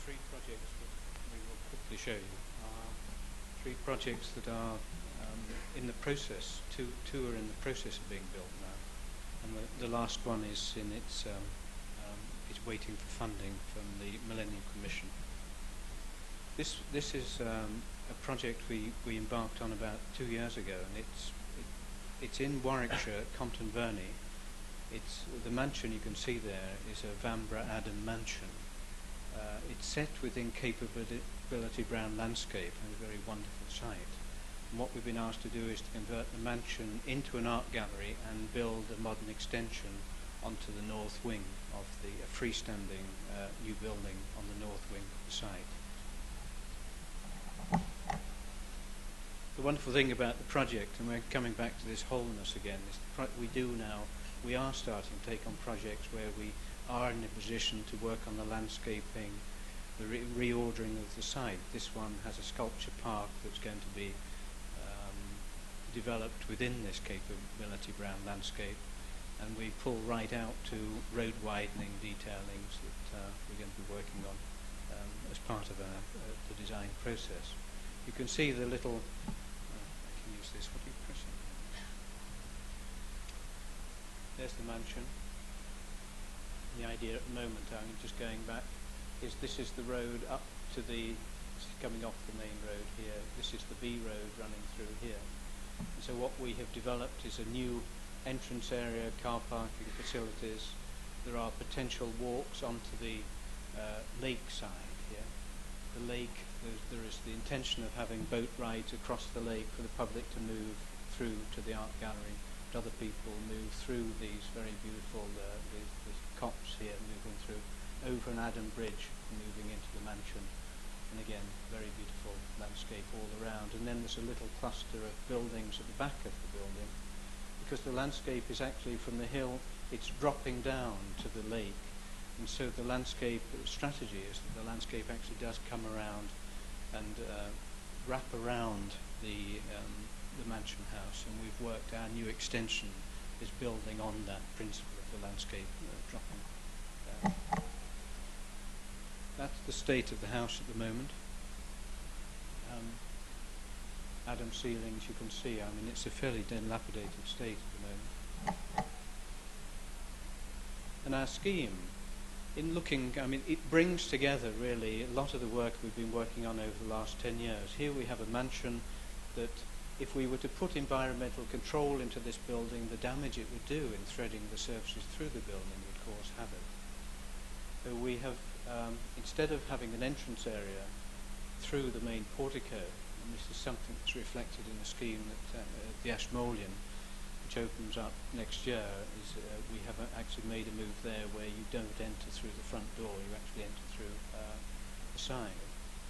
Three projects that we will quickly show you are three projects that are in the process. Two are in the process of being built now, and the last one is in its is waiting for funding from the Millennium Commission. This is a project we embarked on about 2 years ago, and it's in Warwickshire at Compton Verney. It's the mansion you can see there is a Vanbrugh Adam mansion. It's set within Capability Brown landscape, and a very wonderful site. And what we've been asked to do is to convert the mansion into an art gallery and build a modern extension onto the north wing of the freestanding new building on the north wing of the site. The wonderful thing about the project, and we're coming back to this wholeness again, is we are starting to take on projects where we are in a position to work on the landscaping, the reordering of the site. This one has a sculpture park that's going to be developed within this Capability Brown landscape, and we pull right out to road widening detailings that we're going to be working on as part of the design process. You can see the little, I can use this, what do you press on? There's the mansion. The idea at the moment, I'm just going back, is this is the road up to coming off the main road here. This is the B road running through here. And so what we have developed is a new entrance area, car parking facilities. There are potential walks onto the lake side here. The lake, there is the intention of having boat rides across the lake for the public to move through to the art gallery. Other people move through these very beautiful the copse here, moving through over an Adam Bridge, moving into the mansion, and again very beautiful landscape all around. And then there's a little cluster of buildings at the back of the building, because the landscape is actually from the hill, it's dropping down to the lake, and so the landscape strategy is that the landscape actually does come around and wrap around the mansion house, and we've worked, our new extension is building on that principle of the landscape dropping down. That's the state of the house at the moment. Adam ceilings, you can see, I mean, it's a fairly dilapidated state at the moment. And our scheme, in looking, I mean, it brings together really a lot of the work we've been working on over the last 10 years. Here we have a mansion that, if we were to put environmental control into this building, the damage it would do in threading the surfaces through the building would cause havoc. So we have, instead of having an entrance area through the main portico, and this is something that's reflected in the scheme that the Ashmolean, which opens up next year, is we have actually made a move there where you don't enter through the front door, you actually enter through the side.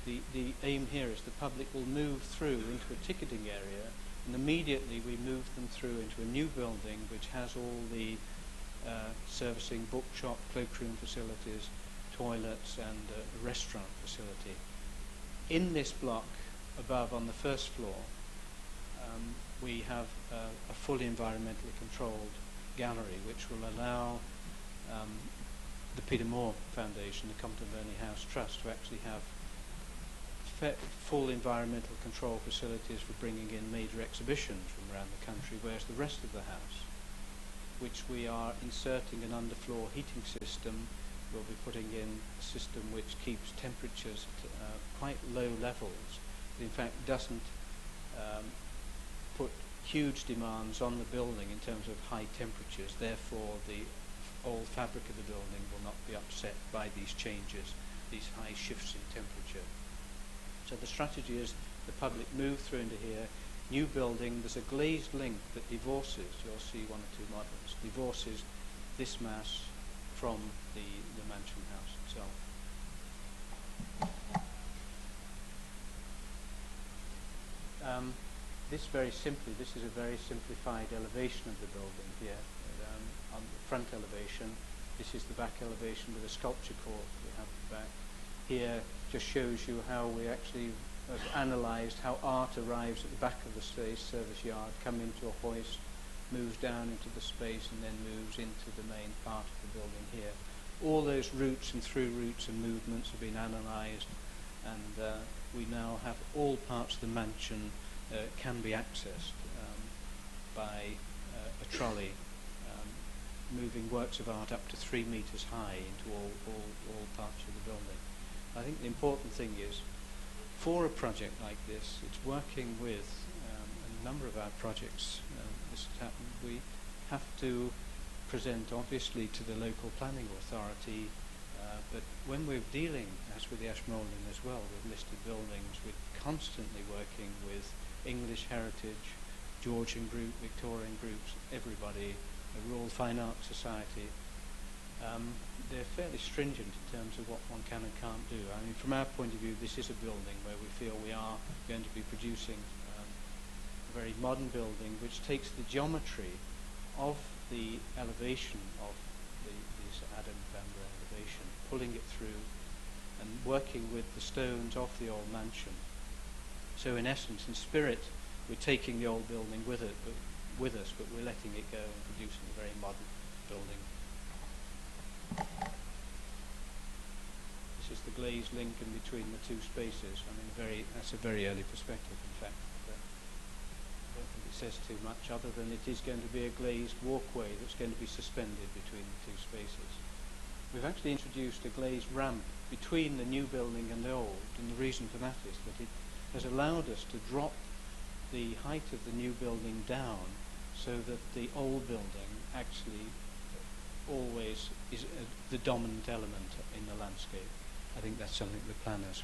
The aim here is the public will move through into a ticketing area, and immediately we move them through into a new building which has all the servicing, bookshop, cloakroom facilities, toilets, and a restaurant facility. In this block above on the first floor, we have a fully environmentally controlled gallery which will allow the Peter Moore Foundation, the Compton Verney House Trust, to actually have full environmental control facilities for bringing in major exhibitions from around the country, whereas the rest of the house, which we are inserting an underfloor heating system, we'll be putting in a system which keeps temperatures at quite low levels. It in fact doesn't put huge demands on the building in terms of high temperatures, therefore the whole fabric of the building will not be upset by these changes, these high shifts in temperature. So the strategy is the public move through into here, new building, there's a glazed link that divorces, you'll see one or two models, divorces this mass from the mansion house itself. This is a very simplified elevation of the building here. On the front elevation, this is the back elevation with a sculpture court we have at the back. Here just shows you how we actually have analysed how art arrives at the back of the service yard, come into a hoist, moves down into the space and then moves into the main part of the building here. All those routes and through routes and movements have been analysed, and we now have all parts of the mansion can be accessed by a trolley, moving works of art up to 3 metres high into all parts of the building. I think the important thing is, for a project like this, it's working with a number of our projects. This has happened. We have to present, obviously, to the local planning authority, but when we're dealing, as with the Ashmolean as well, with listed buildings, we're constantly working with English Heritage, Georgian group, Victorian groups, everybody, the Royal Fine Arts Society. They're fairly stringent in terms of what one can and can't do. I mean, from our point of view, this is a building where we feel we are going to be producing a very modern building which takes the geometry of the elevation of this Adam Bamber elevation, pulling it through and working with the stones of the old mansion. So in essence, in spirit, we're taking the old building with us, but we're letting it go and producing a very modern building. This is the glazed link in between the two spaces. I mean, that's a very early perspective, in fact. I don't think it says too much, other than it is going to be a glazed walkway that's going to be suspended between the two spaces. We've actually introduced a glazed ramp between the new building and the old, and the reason for that is that it has allowed us to drop the height of the new building down so that the old building actually always is the dominant element in the landscape. I think that's something the planners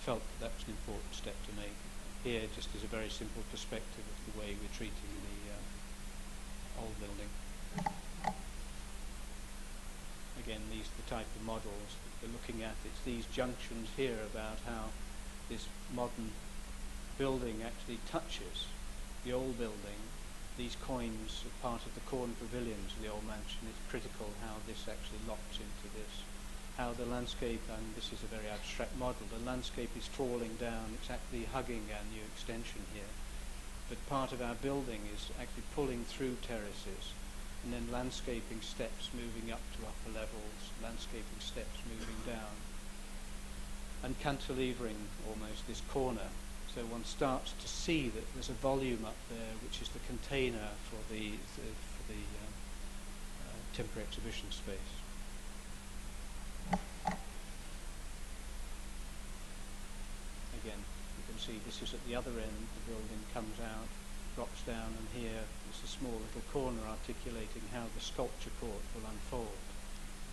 felt that was an important step to make. Here just is a very simple perspective of the way we're treating the old building. Again, these are the type of models that we're looking at. It's these junctions here about how this modern building actually touches the old building. These coins are part of the corn pavilions of the old mansion. It's critical how this actually locks into this. How the landscape, and this is a very abstract model, the landscape is falling down, it's actually hugging our new extension here. But part of our building is actually pulling through terraces, and then landscaping steps moving up to upper levels, landscaping steps moving down, and cantilevering almost this corner. So one starts to see that there's a volume up there which is the container for the temporary exhibition space. Again, you can see this is at the other end, the building comes out, drops down, and here is a small little corner articulating how the sculpture court will unfold.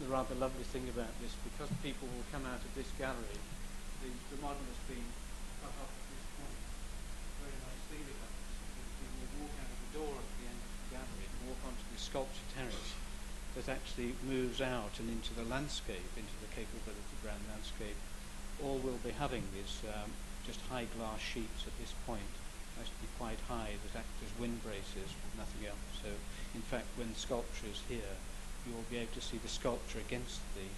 The rather lovely thing about this, because people will come out of this gallery, the model has been cut off at this point. Very nice thing about this, because people will walk out of the door at the end of the gallery and walk onto the sculpture terrace that actually moves out and into the landscape, into the capability ground landscape. All we'll be having is just high glass sheets at this point, actually quite high, that act as wind braces, nothing else. So in fact, when sculpture is here, you will be able to see the sculpture against the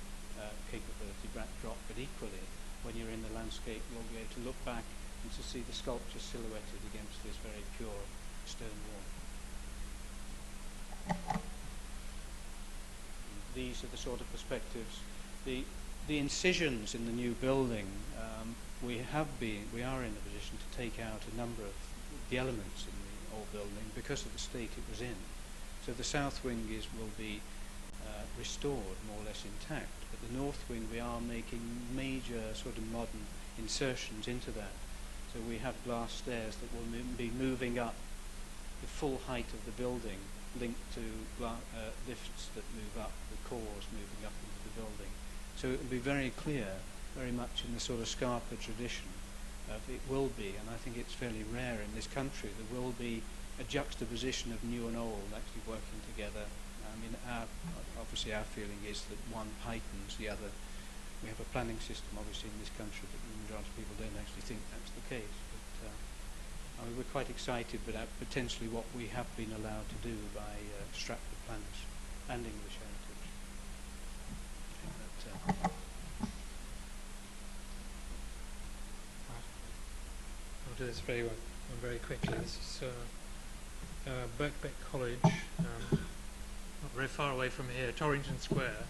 capability backdrop, but equally, when you're in the landscape, you'll be able to look back and to see the sculpture silhouetted against this very pure stone wall. These are the sort of perspectives. The incisions in the new building, we are in a position to take out a number of the elements in the old building because of the state it was in. So the south wing will be restored, more or less intact, but the north wing we are making major sort of modern insertions into that. So we have glass stairs that will be moving up the full height of the building, linked to lifts that move up, the cores moving up into the building. So it will be very clear, very much in the sort of Scarpa tradition, of, it will be, and I think it's fairly rare in this country, there will be a juxtaposition of new and old actually working together. I mean, obviously our feeling is that one heightens the other. We have a planning system, obviously, in this country, but the majority of people don't actually think that's the case. But I mean, we're quite excited about potentially what we have been allowed to do by Stratford planners and English heritage. I'll do this very quickly. This is Birkbeck College, not very far away from here, Torrington Square,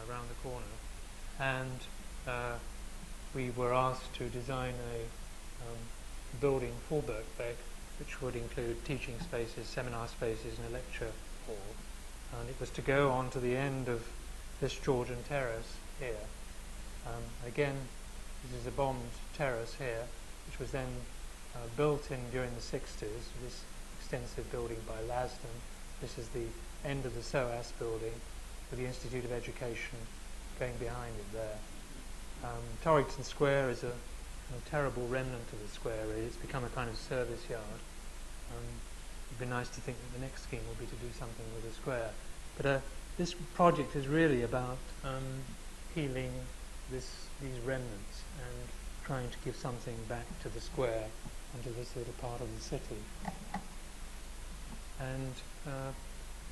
around the corner. And we were asked to design a building for Birkbeck, which would include teaching spaces, seminar spaces, and a lecture hall. And it was to go on to the end of this Georgian terrace here. Again, this is a bombed terrace here, which was then built in during the 60s, this extensive building by Lasden. This is the end of the SOAS building with the Institute of Education going behind it there. Torrington Square is a terrible remnant of the square, really. It's become a kind of service yard. It'd be nice to think that the next scheme will be to do something with the square. But this project is really about healing these remnants and trying to give something back to the square and to this little part of the city. And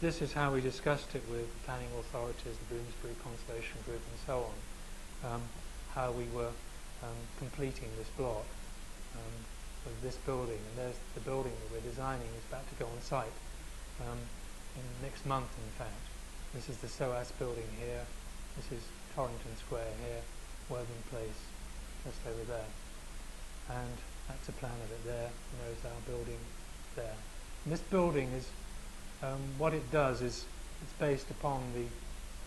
this is how we discussed it with planning authorities, the Bloomsbury Conservation Group and so on, how we were completing this block of this building. And there's the building that we're designing is about to go on site in next month, in fact. This is the SOAS building here. This is Torrington Square here, Worthing Place just over there. And that's a plan of it there, and there's our building there. And this building is, what it does is, it's based upon the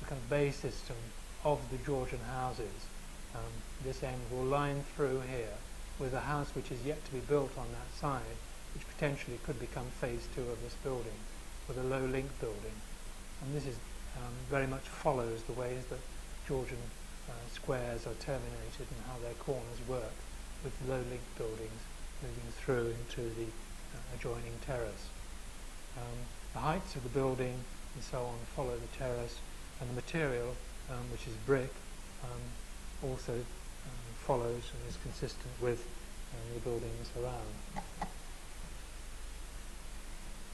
kind of bay system of the Georgian houses. This end will line through here with a house which is yet to be built on that side, which potentially could become phase 2 of this building, with a low link building. And this is very much follows the ways that Georgian squares are terminated and how their corners work, with low link buildings moving through into the adjoining terrace. The heights of the building and so on follow the terrace, and the material, which is brick, also follows and is consistent with the buildings around.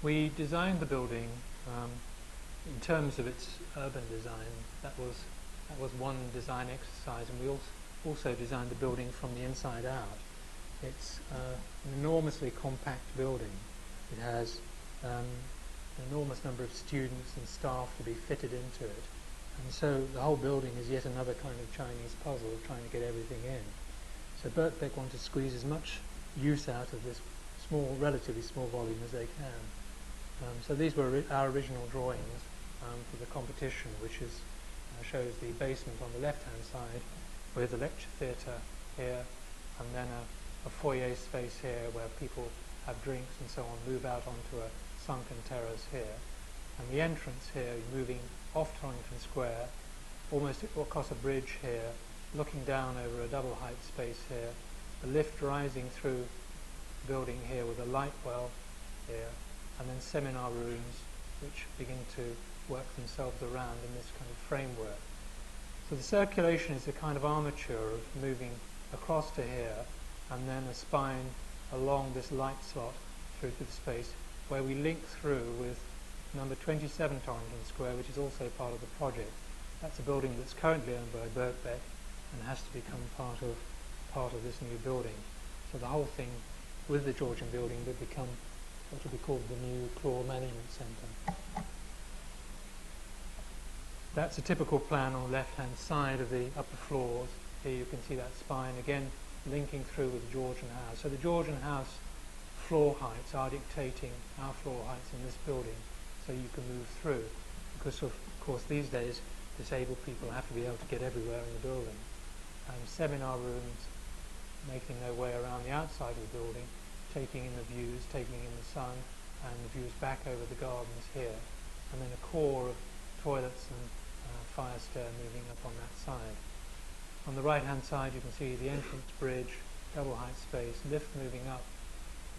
We designed the building in terms of its urban design. That was one design exercise, and we also designed the building from the inside out. It's an enormously compact building. It has an enormous number of students and staff to be fitted into it. And so the whole building is yet another kind of Chinese puzzle of trying to get everything in. So Birkbeck want to squeeze as much use out of this small, relatively small volume as they can. So these were our original drawings for the competition, which is shows the basement on the left-hand side with a lecture theatre here, and then a foyer space here where people have drinks and so on, move out onto a sunken terrace here. And the entrance here, moving off Torrington Square, almost across a bridge here, looking down over a double height space here, the lift rising through the building here with a light well here, and then seminar rooms which begin to work themselves around in this kind of framework. So the circulation is a kind of armature of moving across to here, and then a spine along this light slot through to the space where we link through with number 27 Torrington Square, which is also part of the project. That's a building that's currently owned by Birkbeck and has to become part of this new building. So the whole thing with the Georgian building would become what will be called the new Claw Management Centre. That's a typical plan on the left-hand side of the upper floors. Here you can see that spine again linking through with the Georgian house. So the Georgian house floor heights are dictating our floor heights in this building, so you can move through, because of course these days disabled people have to be able to get everywhere in the building. Seminar rooms making their way around the outside of the building, taking in the views, taking in the sun, and the views back over the gardens here, and then a core of toilets and fire stair moving up on that side. On the right hand side you can see the entrance bridge double height space, lift moving up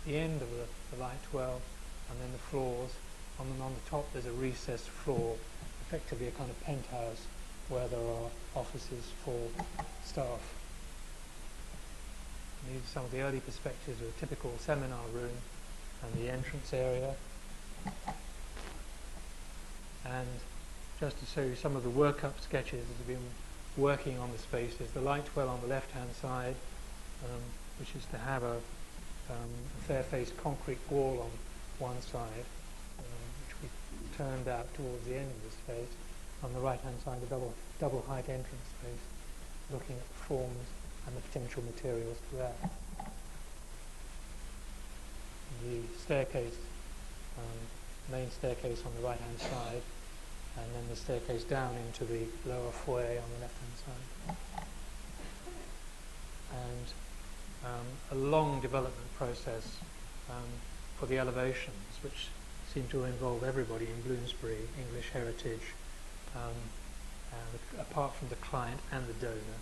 the end of the light well, and then the floors. On the top there's a recessed floor, effectively a kind of penthouse where there are offices for staff. And these are some of the early perspectives of a typical seminar room and the entrance area. And just to show you some of the workup sketches that have been working on the spaces, the light well on the left-hand side, which is to have a fair-faced concrete wall on one side, which we turned out towards the end of the space. On the right-hand side, the double height entrance space, looking at the forms and the potential materials for that. The staircase, main staircase on the right-hand side, and then the staircase down into the lower foyer on the left-hand side. And a long development process for the elevations, which seem to involve everybody in Bloomsbury, English heritage, apart from the client and the donor,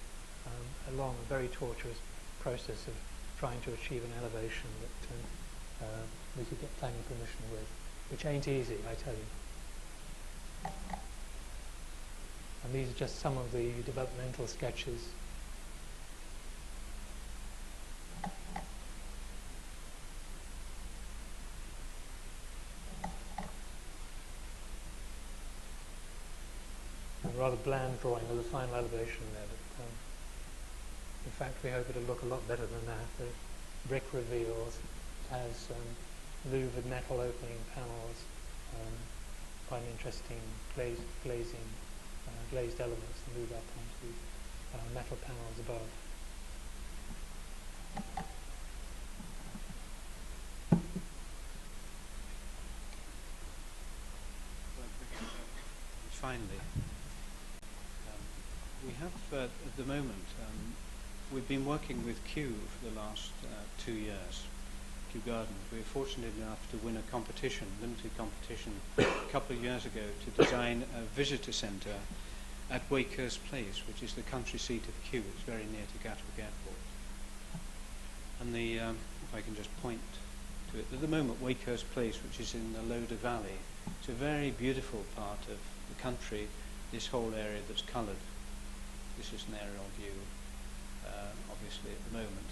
along a very tortuous process of trying to achieve an elevation that we could get planning permission with, which ain't easy, I tell you. And these are just some of the developmental sketches. And a rather bland drawing of the final elevation there, but in fact we hope it'll look a lot better than that. The brick reveals, it has louvered metal opening panels, quite an interesting glazed elements that move up onto metal panels above. Finally, we have at the moment, we've been working with Kew for the last 2 years. Kew Gardens. We were fortunate enough to win a competition, limited competition, a couple of years ago to design a visitor centre at Wakehurst Place, which is the country seat of Kew. It's very near to Gatwick Airport. And if I can just point to it, at the moment Wakehurst Place, which is in the Loder Valley, it's a very beautiful part of the country, this whole area that's coloured. This is an aerial view, obviously at the moment.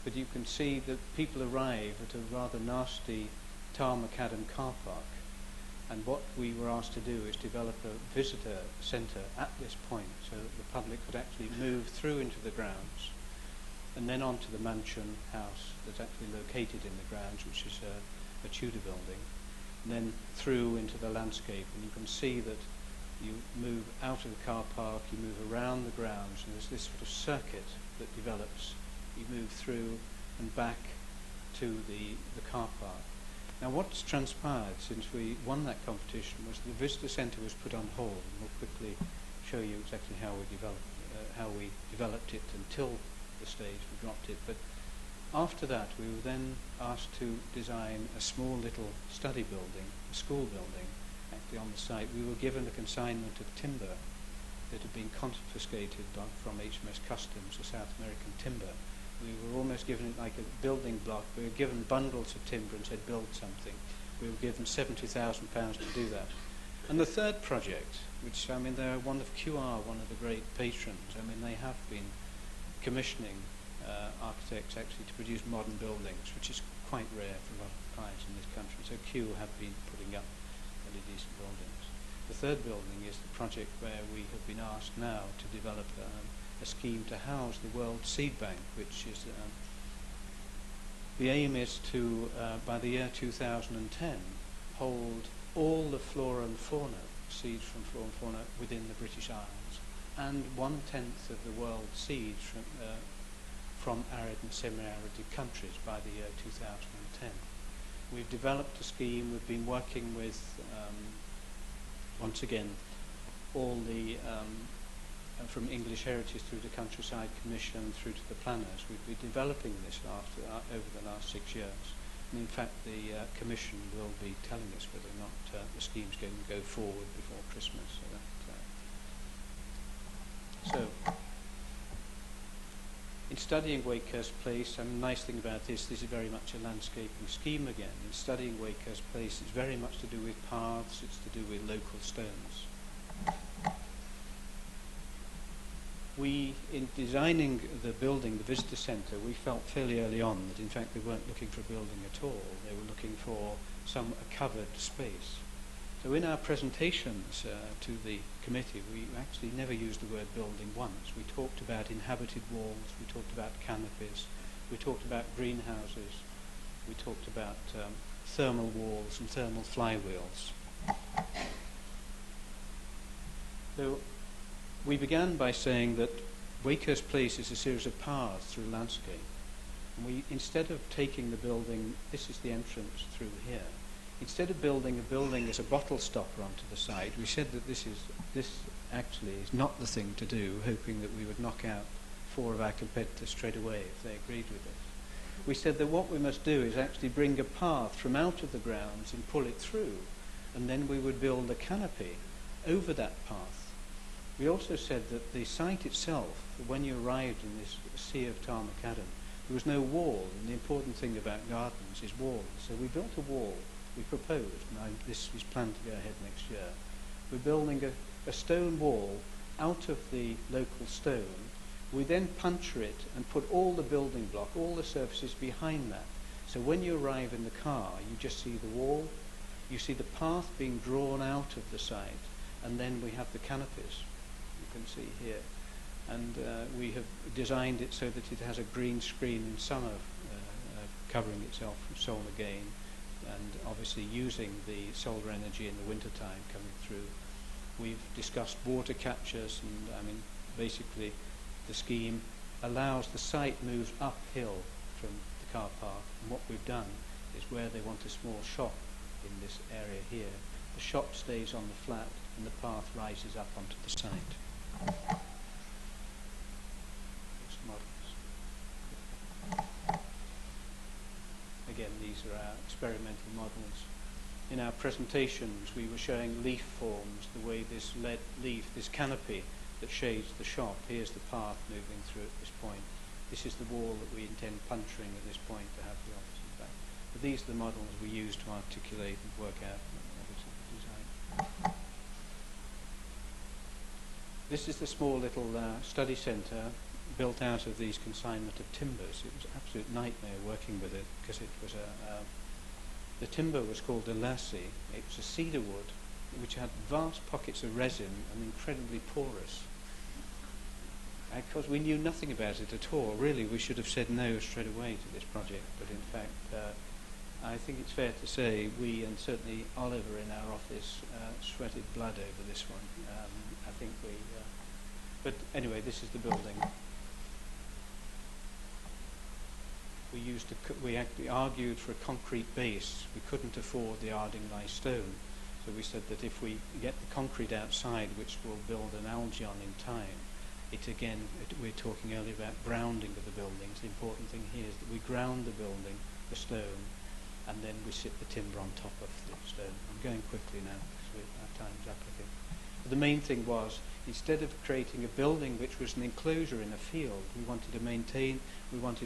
But you can see that people arrive at a rather nasty tar macadam car park, and what we were asked to do is develop a visitor centre at this point so that the public could actually move through into the grounds and then onto the mansion house that's actually located in the grounds, which is a Tudor building, and then through into the landscape. And you can see that you move out of the car park, you move around the grounds, and there's this sort of circuit that develops. You move through and back to the car park. Now what's transpired since we won that competition was the visitor centre was put on hold, and we'll quickly show you exactly how we developed it until the stage we dropped it. But after that we were then asked to design a small little study building, a school building, actually on the site. We were given a consignment of timber that had been confiscated from HMS Customs, the South American timber. We were almost given it like a building block. We were given bundles of timber and said, build something. We were given £70,000 to do that. And the third project, which, I mean, they're one of QR, one of the great patrons. I mean, they have been commissioning architects actually to produce modern buildings, which is quite rare for a lot of clients in this country. So Kew have been putting up really decent buildings. The third building is the project where we have been asked now to develop a scheme to house the World Seed Bank, which is the aim is to, by the year 2010, hold all the flora and fauna, seeds from flora and fauna within the British Isles, and 1/10 of the world's seeds from arid and semi-arid countries by the year 2010. We've developed a scheme. We've been working with, once again, all the from English Heritage through the Countryside Commission through to the planners. We've been developing this over the last 6 years. And in fact, the Commission will be telling us whether or not the scheme's going to go forward before Christmas. So In studying Wakehurst Place, and the nice thing about this is very much a landscaping scheme again. In studying Wakehurst Place, it's very much to do with paths, it's to do with local stones. In designing the building, the visitor centre, we felt fairly early on that in fact they weren't looking for a building at all. They were looking for a covered space. So in our presentations to the committee, we actually never used the word building once. We talked about inhabited walls, we talked about canopies, we talked about greenhouses, we talked about thermal walls and thermal flywheels. So we began by saying that Wakehurst Place is a series of paths through landscape. And we, instead of taking the building, this is the entrance through here, instead of building a building as a bottle stopper onto the side, we said that this actually is not the thing to do, hoping that we would knock out 4 of our competitors straight away if they agreed with us. We said that what we must do is actually bring a path from out of the grounds and pull it through, and then we would build a canopy over that path. We also said that the site itself, when you arrived in this sea of tar macadam, there was no wall, and the important thing about gardens is walls. So we built a wall. We proposed, and this is planned to go ahead next year. We're building a stone wall out of the local stone. We then puncture it and put all the building block, all the surfaces behind that. So when you arrive in the car, you just see the wall, you see the path being drawn out of the site, and then we have the canopies, you can see here. And we have designed it so that it has a green screen in summer covering itself from solar gain, and obviously using the solar energy in the wintertime coming through. We've discussed water captures, and I mean basically the scheme allows the site moves uphill from the car park, and what we've done is where they want a small shop in this area here, the shop stays on the flat and the path rises up onto the site. Again, these are our experimental models. In our presentations, we were showing leaf forms, the way this lead leaf, this canopy that shades the shop. Here's the path moving through at this point. This is the wall that we intend puncturing at this point to have the offices back. But these are the models we use to articulate and work out the design. This is the small little study centre built out of these consignment of timbers. It was an absolute nightmare working with it because it was the timber was called a lassie. It was a cedar wood which had vast pockets of resin and incredibly porous. Because we knew nothing about it at all. Really, we should have said no straight away to this project, but in fact I think it's fair to say we, and certainly Oliver in our office, sweated blood over this one. I think but anyway, this is the building. We actually argued for a concrete base. We couldn't afford the Ardingly stone, so we said that if we get the concrete outside, which will build an algion in time, we're talking earlier about grounding of the buildings. The important thing here is that we ground the building, the stone, and then we sit the timber on top of the stone. I'm going quickly now because our time's up, I think. But the main thing was, instead of creating a building which was an enclosure in a field, we wanted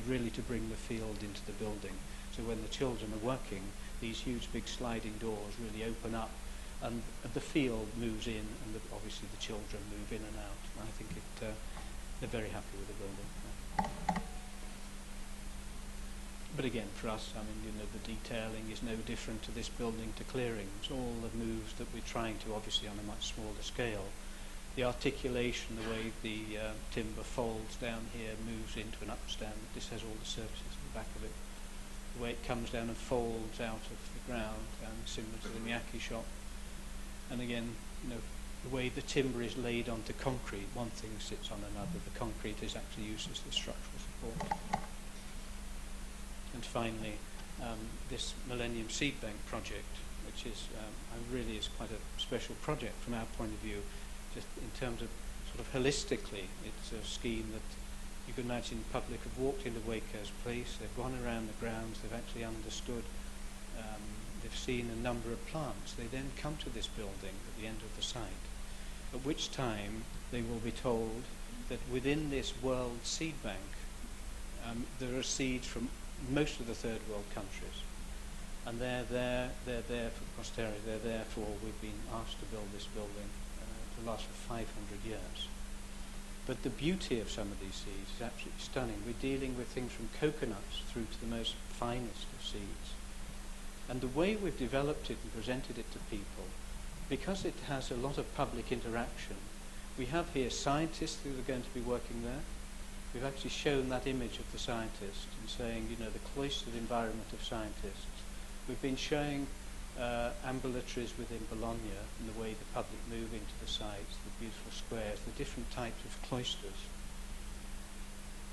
really to bring the field into the building. So when the children are working, these huge big sliding doors really open up, and the field moves in, and obviously the children move in and out. And I think they're very happy with the building. But again, for us, I mean, the detailing is no different to this building to clearings. All the moves that we're trying to, obviously on a much smaller scale. The articulation, the way the timber folds down here, moves into an upstand. This has all the surfaces at the back of it. The way it comes down and folds out of the ground, similar to the Miyake shop. And again, the way the timber is laid onto concrete, one thing sits on another. The concrete is actually used as the structural support. And finally, this Millennium Seed Bank project, which is really is quite a special project from our point of view. Just in terms of sort of holistically, it's a scheme that you can imagine the public have walked into Wakehurst Place, they've gone around the grounds, they've actually understood, they've seen a number of plants. They then come to this building at the end of the site, at which time they will be told that within this World Seed Bank, there are seeds from most of the third world countries, and they're there for posterity. Therefore, we've been asked to build this building to last for 500 years. But the beauty of some of these seeds is absolutely stunning. We're dealing with things from coconuts through to the most finest of seeds. And the way we've developed it and presented it to people, because it has a lot of public interaction, we have here scientists who are going to be working there. We've actually shown that image of the scientist and saying, you know, the cloistered environment of scientists. We've been showing ambulatories within Bologna and the way the public move into the sites, the beautiful squares, the different types of cloisters.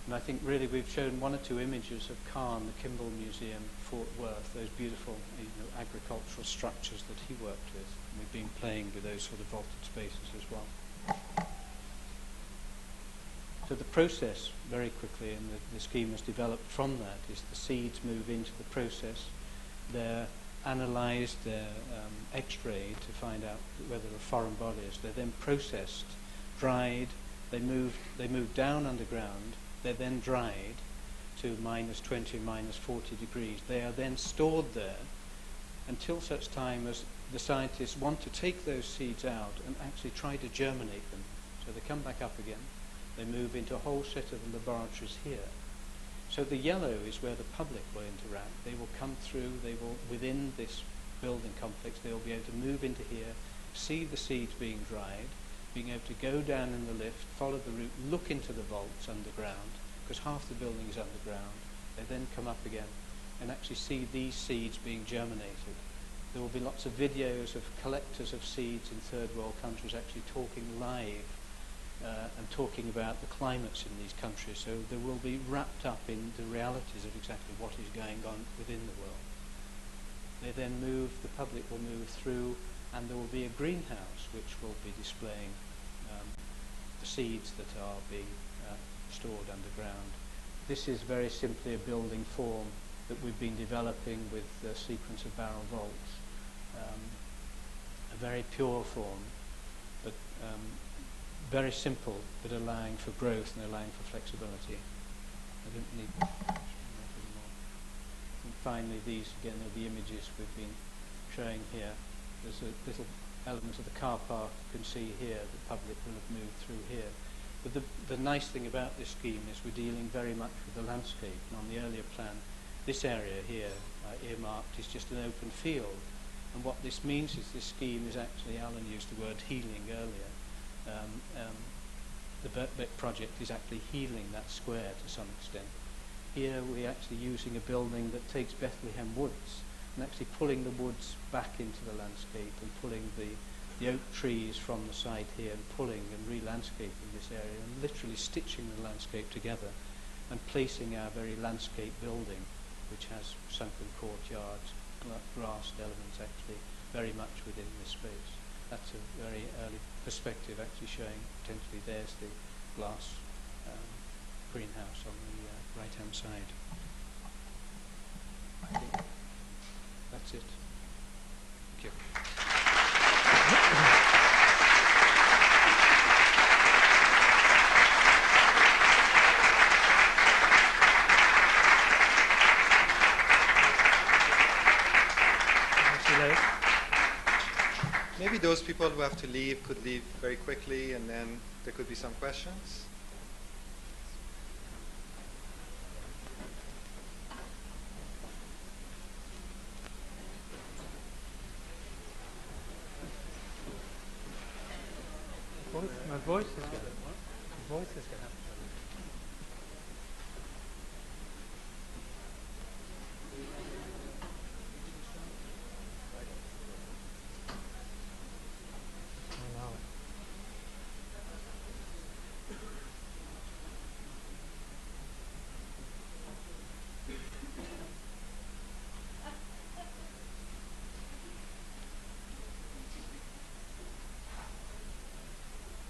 And I think really we've shown one or two images of Kahn, the Kimball Museum, Fort Worth, those beautiful agricultural structures that he worked with. And we've been playing with those sort of vaulted spaces as well. So the process, very quickly, and the scheme has developed from that, is the seeds move into the process. They're analysed, they're x-rayed to find out whether they're foreign bodies. They're then processed, dried, they move down underground, they're then dried to -20, -40 degrees. They are then stored there until such time as the scientists want to take those seeds out and actually try to germinate them. So they come back up again. They move into a whole set of laboratories here. So the yellow is where the public will interact. They will come through, they will, within this building complex, they will be able to move into here, see the seeds being dried, being able to go down in the lift, follow the route, look into the vaults underground, because half the building is underground. They then come up again and actually see these seeds being germinated. There will be lots of videos of collectors of seeds in third world countries actually talking live and talking about the climates in these countries. So they will be wrapped up in the realities of exactly what is going on within the world. They then move, the public will move through, and there will be a greenhouse which will be displaying the seeds that are being stored underground. This is very simply a building form that we've been developing with the sequence of barrel vaults. A very pure form, but very simple, but allowing for growth and allowing for flexibility. I don't need much anymore. And finally, these again are the images we've been showing here. There's a little element of the car park you can see here. The public will have moved through here. But the nice thing about this scheme is we're dealing very much with the landscape. And on the earlier plan, this area here, earmarked, is just an open field. And what this means is this scheme is actually, Alan used the word healing earlier. The Birkbeck project is actually healing that square to some extent. Here we're actually using a building that takes Bethlehem Woods and actually pulling the woods back into the landscape and pulling the oak trees from the side here and pulling and re-landscaping this area and literally stitching the landscape together and placing our very landscape building, which has sunken courtyards, grassed elements actually very much within this space. That's a very early perspective, actually showing potentially there's the glass greenhouse on the right-hand side. I think that's it. Thank you. Maybe those people who have to leave could leave very quickly, and then there could be some questions. My voice is going to have to.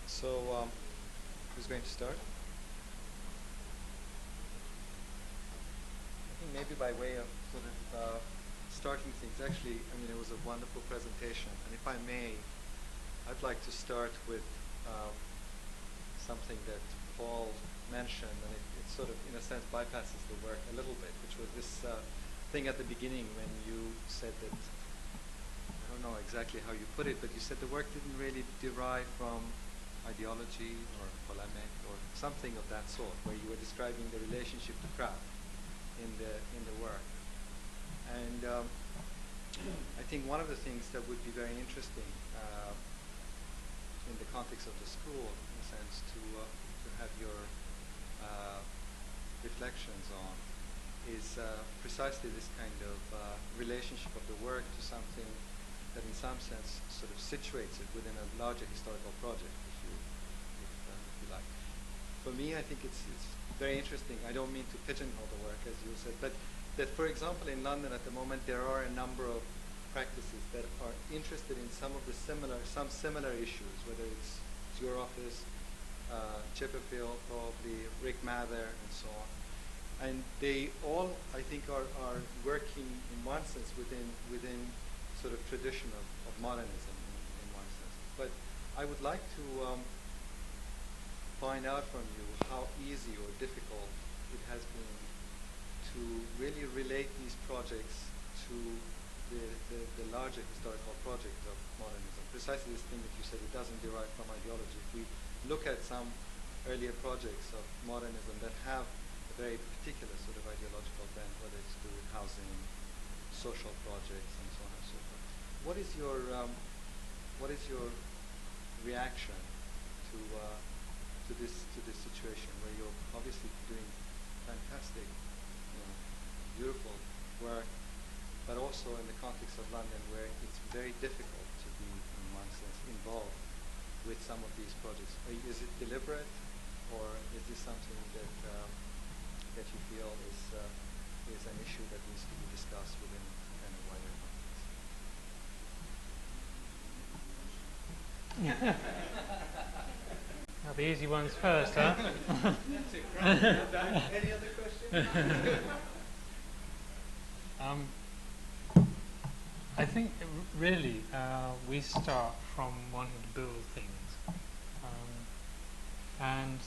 So, who's going to start? I think maybe by way of sort of starting things, actually, I mean, it was a wonderful presentation. And if I may, I'd like to start with something that Paul mentioned, and it sort of, in a sense, bypasses the work a little bit, which was this thing at the beginning when you said that, I don't know exactly how you put it, but you said the work didn't really derive from ideology or polemic or something of that sort, where you were describing the relationship to craft in the work. And I think one of the things that would be very interesting in the context of the school, in a sense, to have your reflections on is precisely this kind of relationship of the work to something that in some sense sort of situates it within a larger historical project, if you like. For me, I think it's very interesting. I don't mean to pigeonhole the work, as you said, but that, for example, in London at the moment, there are a number of practices that are interested in some similar issues, whether it's your office, Chipperfield, probably Rick Mather, and so on. And they all, I think, are working in one sense within sort of tradition of modernism in one sense. But I would like to find out from you how easy or difficult it has been to really relate these projects to the larger historical project of modernism. Precisely this thing that you said, it doesn't derive from ideology. If we look at some earlier projects of modernism that have a very particular sort of ideological bent, whether it's to do with housing, social projects, and so on and so forth. What is your reaction to this situation, where you're obviously doing fantastic, beautiful work, but also in the context of London, where it's very difficult to be, in one sense, involved with some of these projects? Is it deliberate, or is this something that that you feel is an issue that needs to be discussed within kind of wider context? Now the easy ones first, huh? Any other questions? I think really we start from wanting to build things, and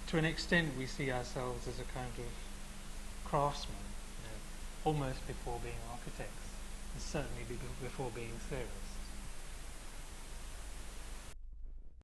to an extent we see ourselves as a kind of craftsmen, almost before being architects, and certainly before being theorists.